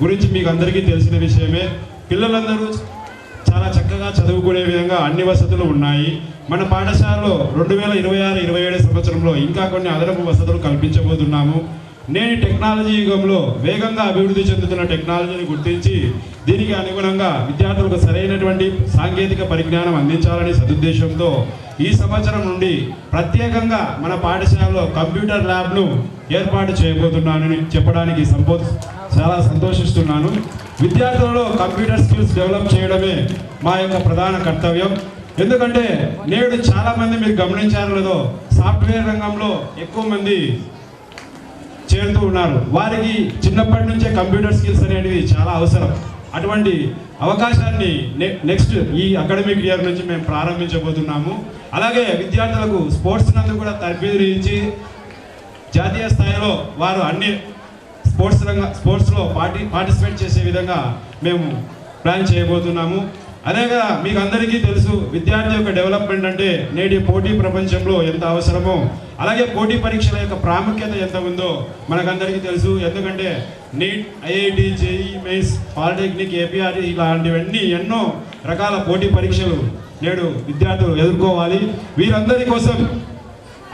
గురించి మీకు అందరికీ తెలిసిన విషయమే. పిల్లలందరూ చాలా చక్కగా చదువుకునే విధంగా అన్ని వసతులు ఉన్నాయి. మన పాఠశాలలో 2026-27 సంవత్సరంలో ఇంకా కొన్ని అదనపు వసతులు కల్పించబోతున్నాము. నేటి టెక్నాలజీ యుగంలో వేగంగా అభివృద్ధి చెందుతున్న టెక్నాలజీని గుర్తించి దీనికి అనుగుణంగా విద్యార్థులకు సరైనటువంటి సాంకేతిక పరిజ్ఞానం అందించాలనే సదుద్దేశంతో ఈ సంవత్సరం నుండి ప్రత్యేకంగా మన పాఠశాలలో కంప్యూటర్ ల్యాబ్ను ఏర్పాటు చేయబోతున్నానని చెప్పడానికి చాలా సంతోషిస్తున్నాను. విద్యార్థులలో కంప్యూటర్ స్కిల్స్ డెవలప్ చేయడమే మా యొక్క ప్రధాన కర్తవ్యం. ఎందుకంటే నేడు చాలామంది మీరు గమనించారో లేదో, సాఫ్ట్వేర్ రంగంలో ఎక్కువ మంది చేరుతూ ఉన్నారు. వారికి చిన్నప్పటి నుంచే కంప్యూటర్ స్కిల్స్ అనేవి చాలా అవసరం. అటువంటి అవకాశాన్ని నెక్స్ట్ ఈ అకాడమిక్ ఇయర్ నుంచి మేము ప్రారంభించబోతున్నాము. అలాగే విద్యార్థులకు స్పోర్ట్స్ నందు కూడా తర్ఫీదు ఇచ్చి జాతీయ స్థాయిలో వారు అన్ని స్పోర్ట్స్లో పార్టిసిపేట్ చేసే విధంగా మేము ప్లాన్ చేయబోతున్నాము. అదేగా మీకు అందరికీ తెలుసు, విద్యార్థి యొక్క డెవలప్మెంట్ అంటే నేటి పోటీ ప్రపంచంలో ఎంత అవసరమో, అలాగే పోటీ పరీక్షల యొక్క ప్రాముఖ్యత ఎంత ఉందో మనకందరికీ తెలుసు. ఎందుకంటే NEET, IIT, JEE mains, polytechnic, APRE ఇలాంటివన్నీ ఎన్నో రకాల పోటీ పరీక్షలు నేడు విద్యార్థులు ఎదుర్కోవాలి. వీరందరి కోసం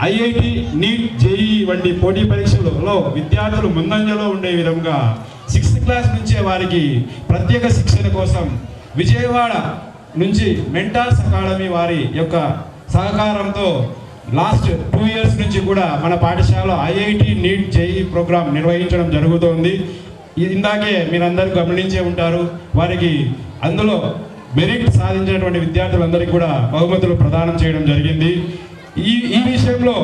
ఐఐటి, నీట్, జేఈ వంటి పోటీ పరీక్షలలో విద్యార్థులు ముందంజలో ఉండే విధంగా 6th క్లాస్ నుంచే వారికి ప్రత్యేక శిక్షణ కోసం విజయవాడ నుంచి మెంటార్స్ అకాడమీ వారి యొక్క సహకారంతో లాస్ట్ 2 years నుంచి కూడా మన పాఠశాలలో ఐఐటి, నీట్, జేఈ ప్రోగ్రాం నిర్వహించడం జరుగుతోంది. ఇందాకే మీరందరూ గమనించే ఉంటారు. వారికి అందులో మెరిట్ సాధించినటువంటి విద్యార్థులందరికీ కూడా బహుమతులు ప్రదానం చేయడం జరిగింది. ఈ విషయంలో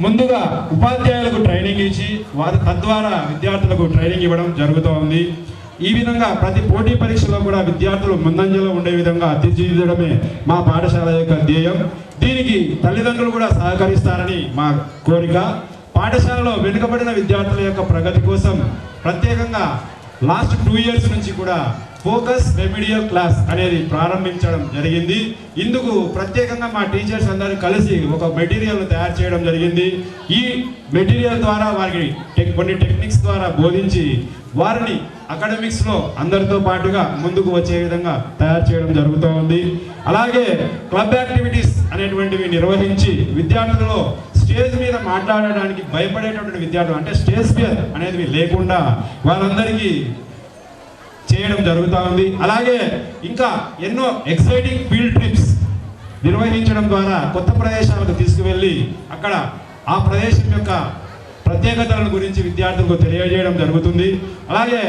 ముందుగా ఉపాధ్యాయులకు ట్రైనింగ్ ఇచ్చి వారి తద్వారా విద్యార్థులకు ట్రైనింగ్ ఇవ్వడం జరుగుతోంది. ఈ విధంగా ప్రతి పోటీ పరీక్షలో కూడా విద్యార్థులు ముందంజలో ఉండే విధంగా తీర్చిదిద్దడమే మా పాఠశాల యొక్క ధ్యేయం. దీనికి తల్లిదండ్రులు కూడా సహకరిస్తారని మా కోరిక. పాఠశాలలో వెనుకబడిన విద్యార్థుల యొక్క ప్రగతి కోసం ప్రత్యేకంగా లాస్ట్ 2 years నుంచి కూడా ఫోకస్ రెమిడియల్ క్లాస్ అనేది ప్రారంభించడం జరిగింది. ఇందుకు ప్రత్యేకంగా మా టీచర్స్ అందరూ కలిసి ఒక మెటీరియల్ తయారు చేయడం జరిగింది. ఈ మెటీరియల్ ద్వారా వారికి కొన్ని టెక్నిక్స్ ద్వారా బోధించి వారిని అకాడమిక్స్లో అందరితో పాటుగా ముందుకు వచ్చే విధంగా తయారు చేయడం జరుగుతూ ఉంది. అలాగే క్లబ్ యాక్టివిటీస్ అనేటువంటివి నిర్వహించి విద్యార్థులలో స్టేజ్ మీద మాట్లాడడానికి భయపడేటటువంటి విద్యార్థులు అంటే స్టేజ్ ఫియర్ అనేది లేకుండా వాళ్ళందరికీ చేయడం జరుగుతూ ఉంది. అలాగే ఇంకా ఎన్నో ఎక్సైటింగ్ ఫీల్డ్ ట్రిప్స్ నిర్వహించడం ద్వారా కొత్త ప్రదేశాలకు తీసుకువెళ్ళి అక్కడ ఆ ప్రదేశం యొక్క ప్రత్యేకతలను గురించి విద్యార్థులకు తెలియజేయడం జరుగుతుంది. అలాగే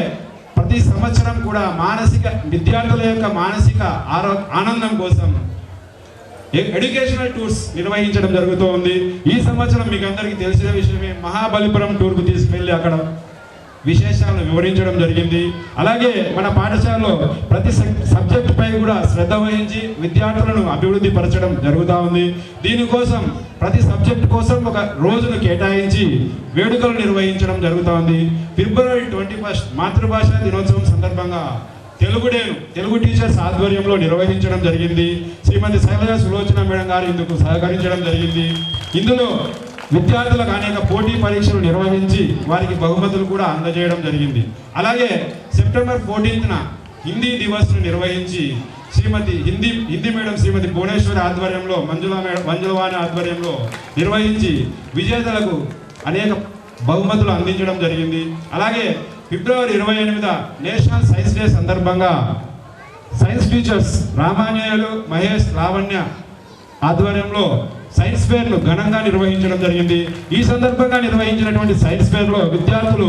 ప్రతి సంవత్సరం కూడా విద్యార్థుల యొక్క మానసిక ఆనందం కోసం ఎడ్యుకేషనల్ టూర్స్ నిర్వహించడం జరుగుతూ ఉంది. ఈ సంవత్సరం మీకు అందరికీ తెలిసిన విషయమే మహాబలిపురం టూర్కు తీసుకువెళ్ళి అక్కడ విశేషాలను వివరించడం జరిగింది. అలాగే మన పాఠశాలలో ప్రతి సబ్జెక్ట్ పై కూడా శ్రద్ధ వహించి విద్యార్థులను అభివృద్ధి పరచడం జరుగుతూ ఉంది. దీనికోసం ప్రతి సబ్జెక్ట్ కోసం ఒక రోజును కేటాయించి వేడుకలు నిర్వహించడం జరుగుతూ ఉంది. ఫిబ్రవరి 21 మాతృభాష దినోత్సవం సందర్భంగా తెలుగు టీచర్స్ ఆధ్వర్యంలో నిర్వహించడం జరిగింది. శ్రీమతి శైలజ సులోచన మేడం గారు ఇందుకు సహకరించడం జరిగింది. ఇందులో విద్యార్థులకు అనేక పోటీ పరీక్షలు నిర్వహించి వారికి బహుమతులు కూడా అందజేయడం జరిగింది. అలాగే సెప్టెంబర్ 14న హిందీ నిర్వహించి హిందీ మేడం శ్రీమతి భువనేశ్వరి ఆధ్వర్యంలో మంజులవాణి ఆధ్వర్యంలో నిర్వహించి విజేతలకు అనేక బహుమతులు అందించడం జరిగింది. అలాగే ఫిబ్రవరి 28న నేషనల్ సైన్స్ డే సందర్భంగా సైన్స్ టీచర్స్ రామాంజనేయులు, మహేష్, లావణ్య ఆధ్వర్యంలో సైన్స్ ఫేర్ను ఘనంగా నిర్వహించడం జరిగింది. ఈ సందర్భంగా నిర్వహించినటువంటి సైన్స్ ఫేర్లో విద్యార్థులు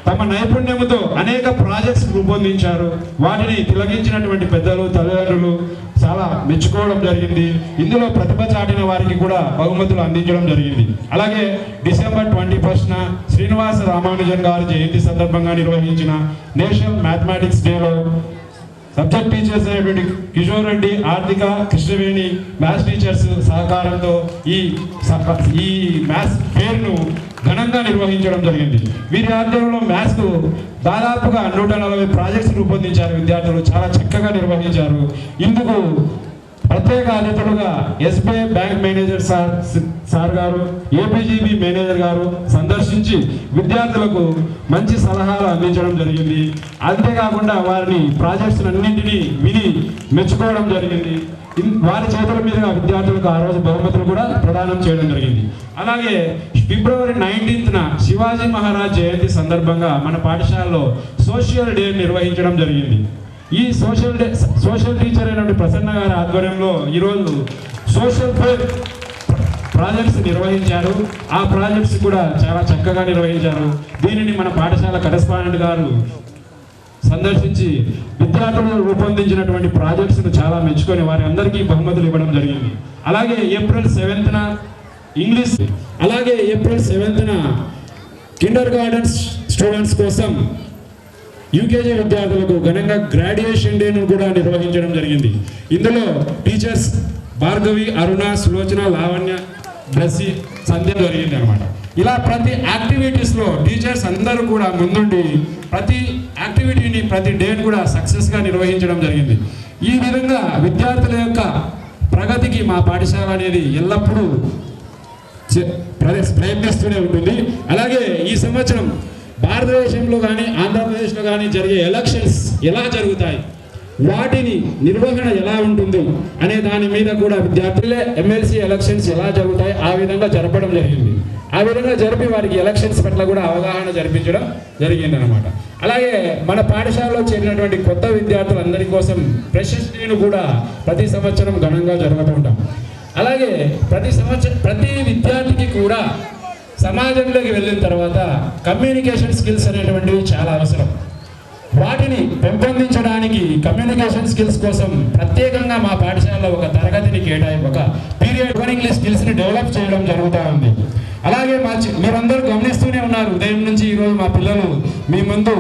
తమ నైపుణ్యముతో అనేక ప్రాజెక్ట్స్ రూపొందించారు. వాటిని తిలకించినటువంటి పెద్దలు, తల్లిదండ్రులు చాలా మెచ్చుకోవడం జరిగింది. ఇందులో ప్రతిభ చాటిన వారికి కూడా బహుమతులు అందించడం జరిగింది. అలాగే డిసెంబర్ 21న శ్రీనివాస రామానుజన్ గారి జయంతి సందర్భంగా నిర్వహించిన నేషనల్ మ్యాథమెటిక్స్ డేలో సబ్జెక్ట్ టీచర్స్ అయినటువంటి కిషోర్ రెడ్డి, ఆర్థిక, కృష్ణవేణి మ్యాథ్స్ టీచర్స్ సహకారంతో ఈ మ్యాథ్స్ ఫేర్ను ఘనంగా నిర్వహించడం జరిగింది. వీరి ఆధ్వర్యంలో మ్యాథ్స్కు దాదాపుగా 140 ప్రాజెక్ట్స్ రూపొందించారు. విద్యార్థులు చాలా చక్కగా నిర్వహించారు. ఇందుకు ప్రత్యేక అతిథులుగా ఎస్బీఐ బ్యాంక్ మేనేజర్ సార్ గారు, ఏపీజీబీ మేనేజర్ గారు సందర్శించి విద్యార్థులకు మంచి సలహాలు అందించడం జరిగింది. అంతేకాకుండా వారిని ప్రాజెక్ట్స్ అన్నింటినీ విని మెచ్చుకోవడం జరిగింది. వారి చేతుల మీదుగా విద్యార్థులకు ఆ రోజు బహుమతులు కూడా ప్రదానం చేయడం జరిగింది. అలాగే ఫిబ్రవరి 19న శివాజీ మహారాజ్ జయంతి సందర్భంగా మన పాఠశాలలో సోషల్ డే నిర్వహించడం జరిగింది. ఈ సోషల్ టీచర్ అయినటువంటి ప్రసన్న గారి ఆధ్వర్యంలో ఈరోజు సోషల్ ప్రాజెక్ట్స్ నిర్వహించారు. ఆ ప్రాజెక్ట్స్ కూడా చాలా చక్కగా నిర్వహించారు. దీనిని మన పాఠశాల కరెస్పాండెంట్ గారు సందర్శించి విద్యార్థులు రూపొందించినటువంటి ప్రాజెక్ట్స్ను చాలా మెచ్చుకొని వారి అందరికీ బహుమతులు ఇవ్వడం జరిగింది. అలాగే ఏప్రిల్ 7న ఇంగ్లీష్, అలాగే ఏప్రిల్ 7న కిండర్ గార్డెన్ స్టూడెంట్స్ కోసం యూకేజీ విద్యార్థులకు ఘనంగా గ్రాడ్యుయేషన్ డేను కూడా నిర్వహించడం జరిగింది. ఇందులో టీచర్స్ భార్గవి, అరుణ, సులోచన, లావణ్య, బ్లెస్సీ, సంధ్య జరిగింది అనమాట. ఇలా ప్రతి యాక్టివిటీస్లో టీచర్స్ అందరూ కూడా ముందుండి ప్రతి యాక్టివిటీని, ప్రతి డేని కూడా సక్సెస్గా నిర్వహించడం జరిగింది. ఈ విధంగా విద్యార్థుల యొక్క ప్రగతికి మా పాఠశాల అనేది ఎల్లప్పుడూ ప్రయత్నిస్తూనే ఉంటుంది. అలాగే ఈ సంవత్సరం భారతదేశంలో కానీ ఆంధ్రప్రదేశ్లో కానీ జరిగే ఎలక్షన్స్ ఎలా జరుగుతాయి, వాటిని నిర్వహణ ఎలా ఉంటుంది అనే దాని మీద కూడా విద్యార్థులే ఎమ్మెల్సీ ఎలక్షన్స్ ఎలా జరుగుతాయి ఆ విధంగా జరపడం జరిగింది. ఆ విధంగా జరిపి వారికి ఎలక్షన్స్ పట్ల కూడా అవగాహన జరిపించడం జరిగింది అనమాట. అలాగే మన పాఠశాలలో చేరినటువంటి కొత్త విద్యార్థులందరి కోసం ఫ్రెషర్స్ డేను కూడా ప్రతి సంవత్సరం ఘనంగా జరుగుతూ ఉంటాం. అలాగే ప్రతి విద్యార్థికి కూడా సమాజంలోకి వెళ్ళిన తర్వాత కమ్యూనికేషన్ స్కిల్స్ అనేటువంటివి చాలా అవసరం. వాటిని పెంపొందించడానికి కమ్యూనికేషన్ స్కిల్స్ కోసం ప్రత్యేకంగా మా పాఠశాలలో ఒక తరగతిని ఒక పీరియడ్ ఇంగ్లీష్ స్కిల్స్ని డెవలప్ చేయడం జరుగుతూ ఉంది. అలాగే మీరందరూ గమనిస్తూనే ఉన్నారు, ఉదయం నుంచి ఈరోజు మా పిల్లలు మీ ముందు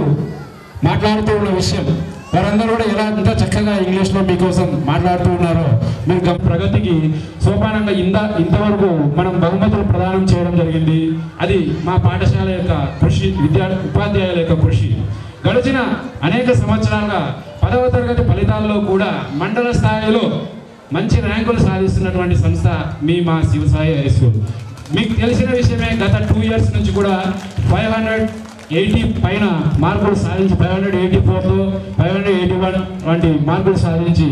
మాట్లాడుతూ ఉన్న విషయం, వారందరూ కూడా ఎలా ఎంత చక్కగా ఇంగ్లీష్లో మీకోసం మాట్లాడుతూ ఉన్నారో మీరు ప్రగతికి సోపానంగా ఇంతవరకు మనం బహుమతులు ప్రదానం చేయడం జరిగింది. అది మా పాఠశాల యొక్క కృషి, ఉపాధ్యాయుల యొక్క కృషి. గడిచిన అనేక సంవత్సరాలుగా 10వ తరగతి ఫలితాల్లో కూడా మండల స్థాయిలో మంచి ర్యాంకులు సాధిస్తున్నటువంటి సంస్థ మా శివసాయి హై స్కూల్. మీకు తెలిసిన విషయమే, గత 2 ఇయర్స్ నుంచి కూడా 580 పైన మార్కులు సాధించి 584తో 581 వంటి మార్కులు సాధించి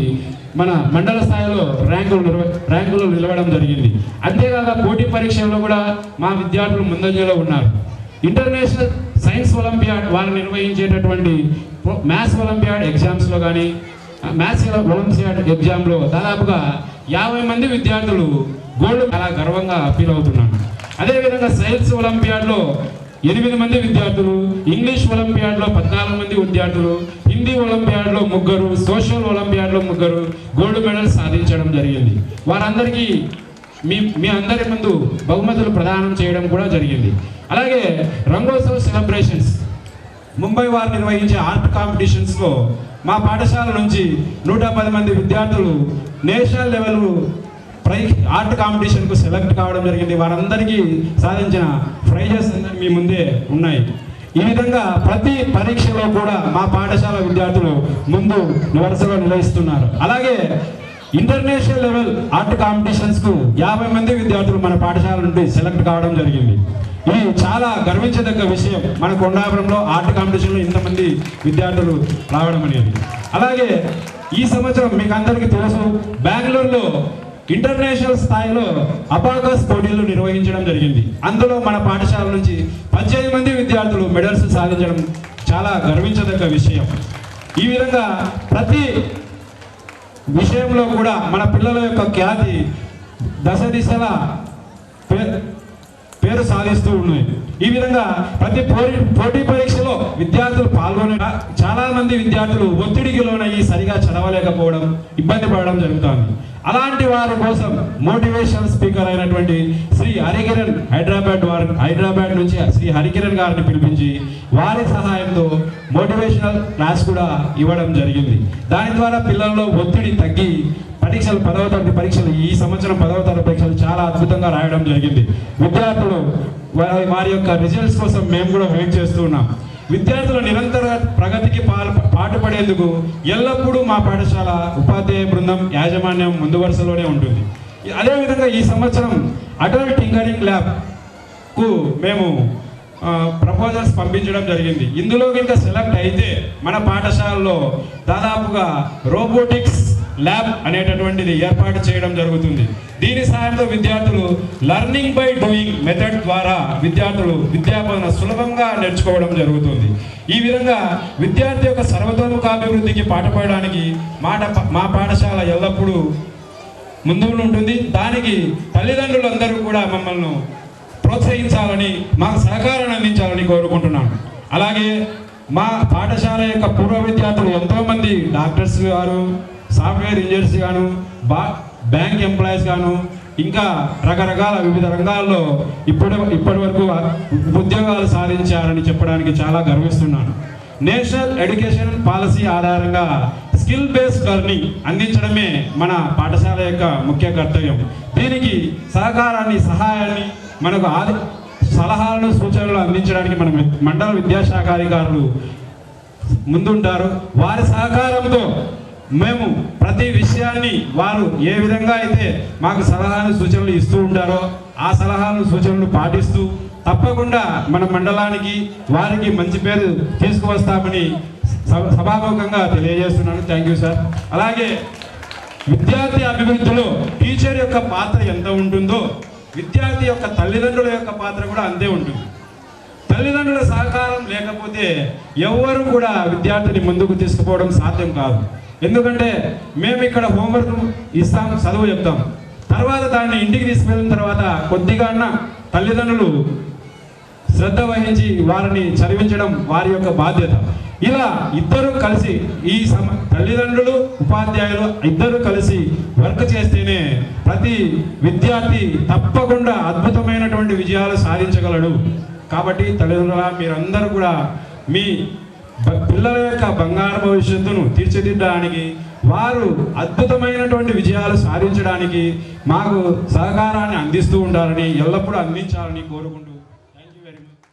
మన మండల స్థాయిలో ర్యాంకులు నిలవడం జరిగింది. అంతేకాక పోటీ పరీక్షల్లో కూడా మా విద్యార్థులు ముందంజలో ఉన్నారు. ఇంటర్నేషనల్ సైన్స్ ఒలింపియాడ్ వారు నిర్వహించేటటువంటి మ్యాథ్స్ ఒలింపియాడ్ ఎగ్జామ్స్లో కానీ మ్యాథ్స్ ఒలింపియాడ్ ఎగ్జామ్లో దాదాపుగా 50 మంది విద్యార్థులు గోల్డ్ చాలా గర్వంగా ఫీల్ అవుతున్నాను. అదేవిధంగా సైన్స్ ఒలింపియాడ్లో 8 మంది విద్యార్థులు, ఇంగ్లీష్ ఒలింపియాడ్లో 14 మంది విద్యార్థులు, హిందీ ఒలింపియాడ్లో 3, సోషల్ ఒలింపియాడ్లో 3 గోల్డ్ మెడల్స్ సాధించడం జరిగింది. వారందరికీ మీ అందరి ముందు బహుమతులు ప్రదానం చేయడం కూడా జరిగింది. అలాగే రంగోత్సవ్ సెలబ్రేషన్స్ ముంబై వారు నిర్వహించే ఆర్ట్ కాంపిటీషన్స్లో మా పాఠశాల నుంచి 110 మంది విద్యార్థులు నేషనల్ లెవెల్ ఆర్ట్ కాంపిటీషన్కు సెలెక్ట్ కావడం జరిగింది. వారందరికీ సాధించిన ప్రైజెస్ మీ ముందే ఉన్నాయి. ఈ విధంగా ప్రతి పరీక్షలో కూడా మా పాఠశాల విద్యార్థులు ముందు వరుసలో నిలయిస్తున్నారు. అలాగే ఇంటర్నేషనల్ లెవెల్ ఆర్ట్ కాంపిటీషన్స్కు 50 మంది విద్యార్థులు మన పాఠశాల నుండి సెలెక్ట్ కావడం జరిగింది. ఇది చాలా గర్వించదగ్గ విషయం. మన కొండాపురంలో ఆర్ట్ కాంపిటీషన్లో ఇంతమంది విద్యార్థులు రావడం అనేది. అలాగే ఈ సంవత్సరం మీకు అందరికీ తెలుసు, బెంగళూరులో ఇంటర్నేషనల్ స్థాయిలో అబాకస్ పోటీలు నిర్వహించడం జరిగింది. అందులో మన పాఠశాల నుంచి 18 మంది విద్యార్థులు మెడల్స్ సాధించడం చాలా గర్వించదగ్గ విషయం. ఈ విధంగా ప్రతి విషయంలో కూడా మన పిల్లల యొక్క ఖ్యాతి దశ దిశలా పేరు సాధిస్తూ ఉన్నాయి. ఈ విధంగా ప్రతి పోటీ పరీక్షలో విద్యార్థులు పాల్గొనే చాలా మంది విద్యార్థులు ఒత్తిడికి లోనయ్యి సరిగా చదవలేకపోవడం, ఇబ్బంది పడడం జరుగుతుంది. అలాంటి వారి కోసం మోటివేషనల్ స్పీకర్ అయినటువంటి శ్రీ హరికిరణ్ హైదరాబాద్ నుంచి శ్రీ హరికిరణ్ గారిని పిలిపించి వారి సహాయంతో మోటివేషనల్ క్లాస్ కూడా ఇవ్వడం జరిగింది. దాని ద్వారా పిల్లల్లో ఒత్తిడి తగ్గి పరీక్షలు 10వ తరగతి పరీక్షలు ఈ సంవత్సరం 10వ తరగతి పరీక్షలు చాలా అద్భుతంగా రాయడం జరిగింది. విద్యార్థులు వారి యొక్క రిజల్ట్స్ కోసం మేము కూడా వెయిట్ చేస్తూ ఉన్నాం. విద్యార్థుల నిరంతర ప్రగతికి పాటుపడేందుకు ఎల్లప్పుడూ మా పాఠశాల ఉపాధ్యాయ బృందం యాజమాన్యం ముందు వరుసలోనే ఉంటుంది. అదేవిధంగా ఈ సంవత్సరం అటల్ టింకరింగ్ ల్యాబ్కు మేము ప్రపోజల్స్ పంపించడం జరిగింది. ఇందులో కనుక సెలెక్ట్ అయితే మన పాఠశాలలో దాదాపుగా రోబోటిక్స్ ల్యాబ్ అనేటటువంటిది ఏర్పాటు చేయడం జరుగుతుంది. దీని సాయంతో విద్యార్థులు లర్నింగ్ బై డూయింగ్ మెథడ్ ద్వారా విద్యాబోధన సులభంగా నేర్చుకోవడం జరుగుతుంది. ఈ విధంగా విద్యార్థి యొక్క సర్వతోముఖాభివృద్ధికి పాటుపడడానికి మా పాఠశాల ఎల్లప్పుడూ ముందు ఉంటుంది. దానికి తల్లిదండ్రులందరూ కూడా మమ్మల్ని ప్రోత్సహించాలని, మాకు సహకారాన్ని అందించాలని కోరుకుంటున్నాను. అలాగే మా పాఠశాల యొక్క పూర్వ విద్యార్థులు ఎంతోమంది డాక్టర్స్ గాను, సాఫ్ట్వేర్ ఇంజనీర్స్ గాను, బ్యాంక్ ఎంప్లాయీస్ గాను, ఇంకా రకరకాల వివిధ రంగాల్లో ఇప్పటి వరకు ఉద్యోగాలు సాధించారని చెప్పడానికి చాలా గర్విస్తున్నాను. నేషనల్ ఎడ్యుకేషన్ పాలసీ ఆధారంగా స్కిల్ బేస్డ్ లెర్నింగ్ అందించడమే మన పాఠశాల యొక్క ముఖ్య కర్తవ్యం. దీనికి సహాయాన్ని మనకు సలహాలను, సూచనలు అందించడానికి మన మండల విద్యాశాఖ అధికారులు ముందుంటారు. వారి సహకారంతో మేము ప్రతి విషయాన్ని వారు ఏ విధంగా అయితే మాకు సలహాలు, సూచనలు ఇస్తూ ఉంటారో ఆ సలహాలు, సూచనలు పాటిస్తూ తప్పకుండా మన మండలానికి వారికి మంచి పేరు తీసుకువస్తామని సభాముఖంగా తెలియజేస్తున్నాను. Thank you sir. అలాగే విద్యార్థి అభివృద్ధిలో టీచర్ యొక్క పాత్ర ఎంత ఉంటుందో విద్యార్థి యొక్క తల్లిదండ్రుల యొక్క పాత్ర కూడా అంతే ఉంటుంది. తల్లిదండ్రుల సహకారం లేకపోతే ఎవరు కూడా విద్యార్థిని ముందుకు తీసుకుపోవడం సాధ్యం కాదు. ఎందుకంటే మేము ఇక్కడ హోంవర్క్ ఇస్తాం, చదువు చెప్తాం, తర్వాత దాన్ని ఇంటికి తీసుకెళ్ళిన తర్వాత కొద్దిగా తల్లిదండ్రులు శ్రద్ధ వహించి వారిని చదివించడం వారి యొక్క బాధ్యత. ఇలా ఇద్దరు కలిసి తల్లిదండ్రులు, ఉపాధ్యాయులు ఇద్దరు కలిసి వర్క్ చేస్తేనే ప్రతి విద్యార్థి తప్పకుండా అద్భుతమైనటువంటి విజయాలు సాధించగలడు. కాబట్టి తల్లిదండ్రుల మీరందరూ కూడా మీ పిల్లల యొక్క బంగారు భవిష్యత్తును తీర్చిదిద్దడానికి, వారు అద్భుతమైనటువంటి విజయాలు సాధించడానికి మాకు సహకారాన్ని అందిస్తూ ఉంటారని, ఎల్లప్పుడూ అందించాలని కోరుకుంటూ థ్యాంక్ యూ వెరీ మచ్.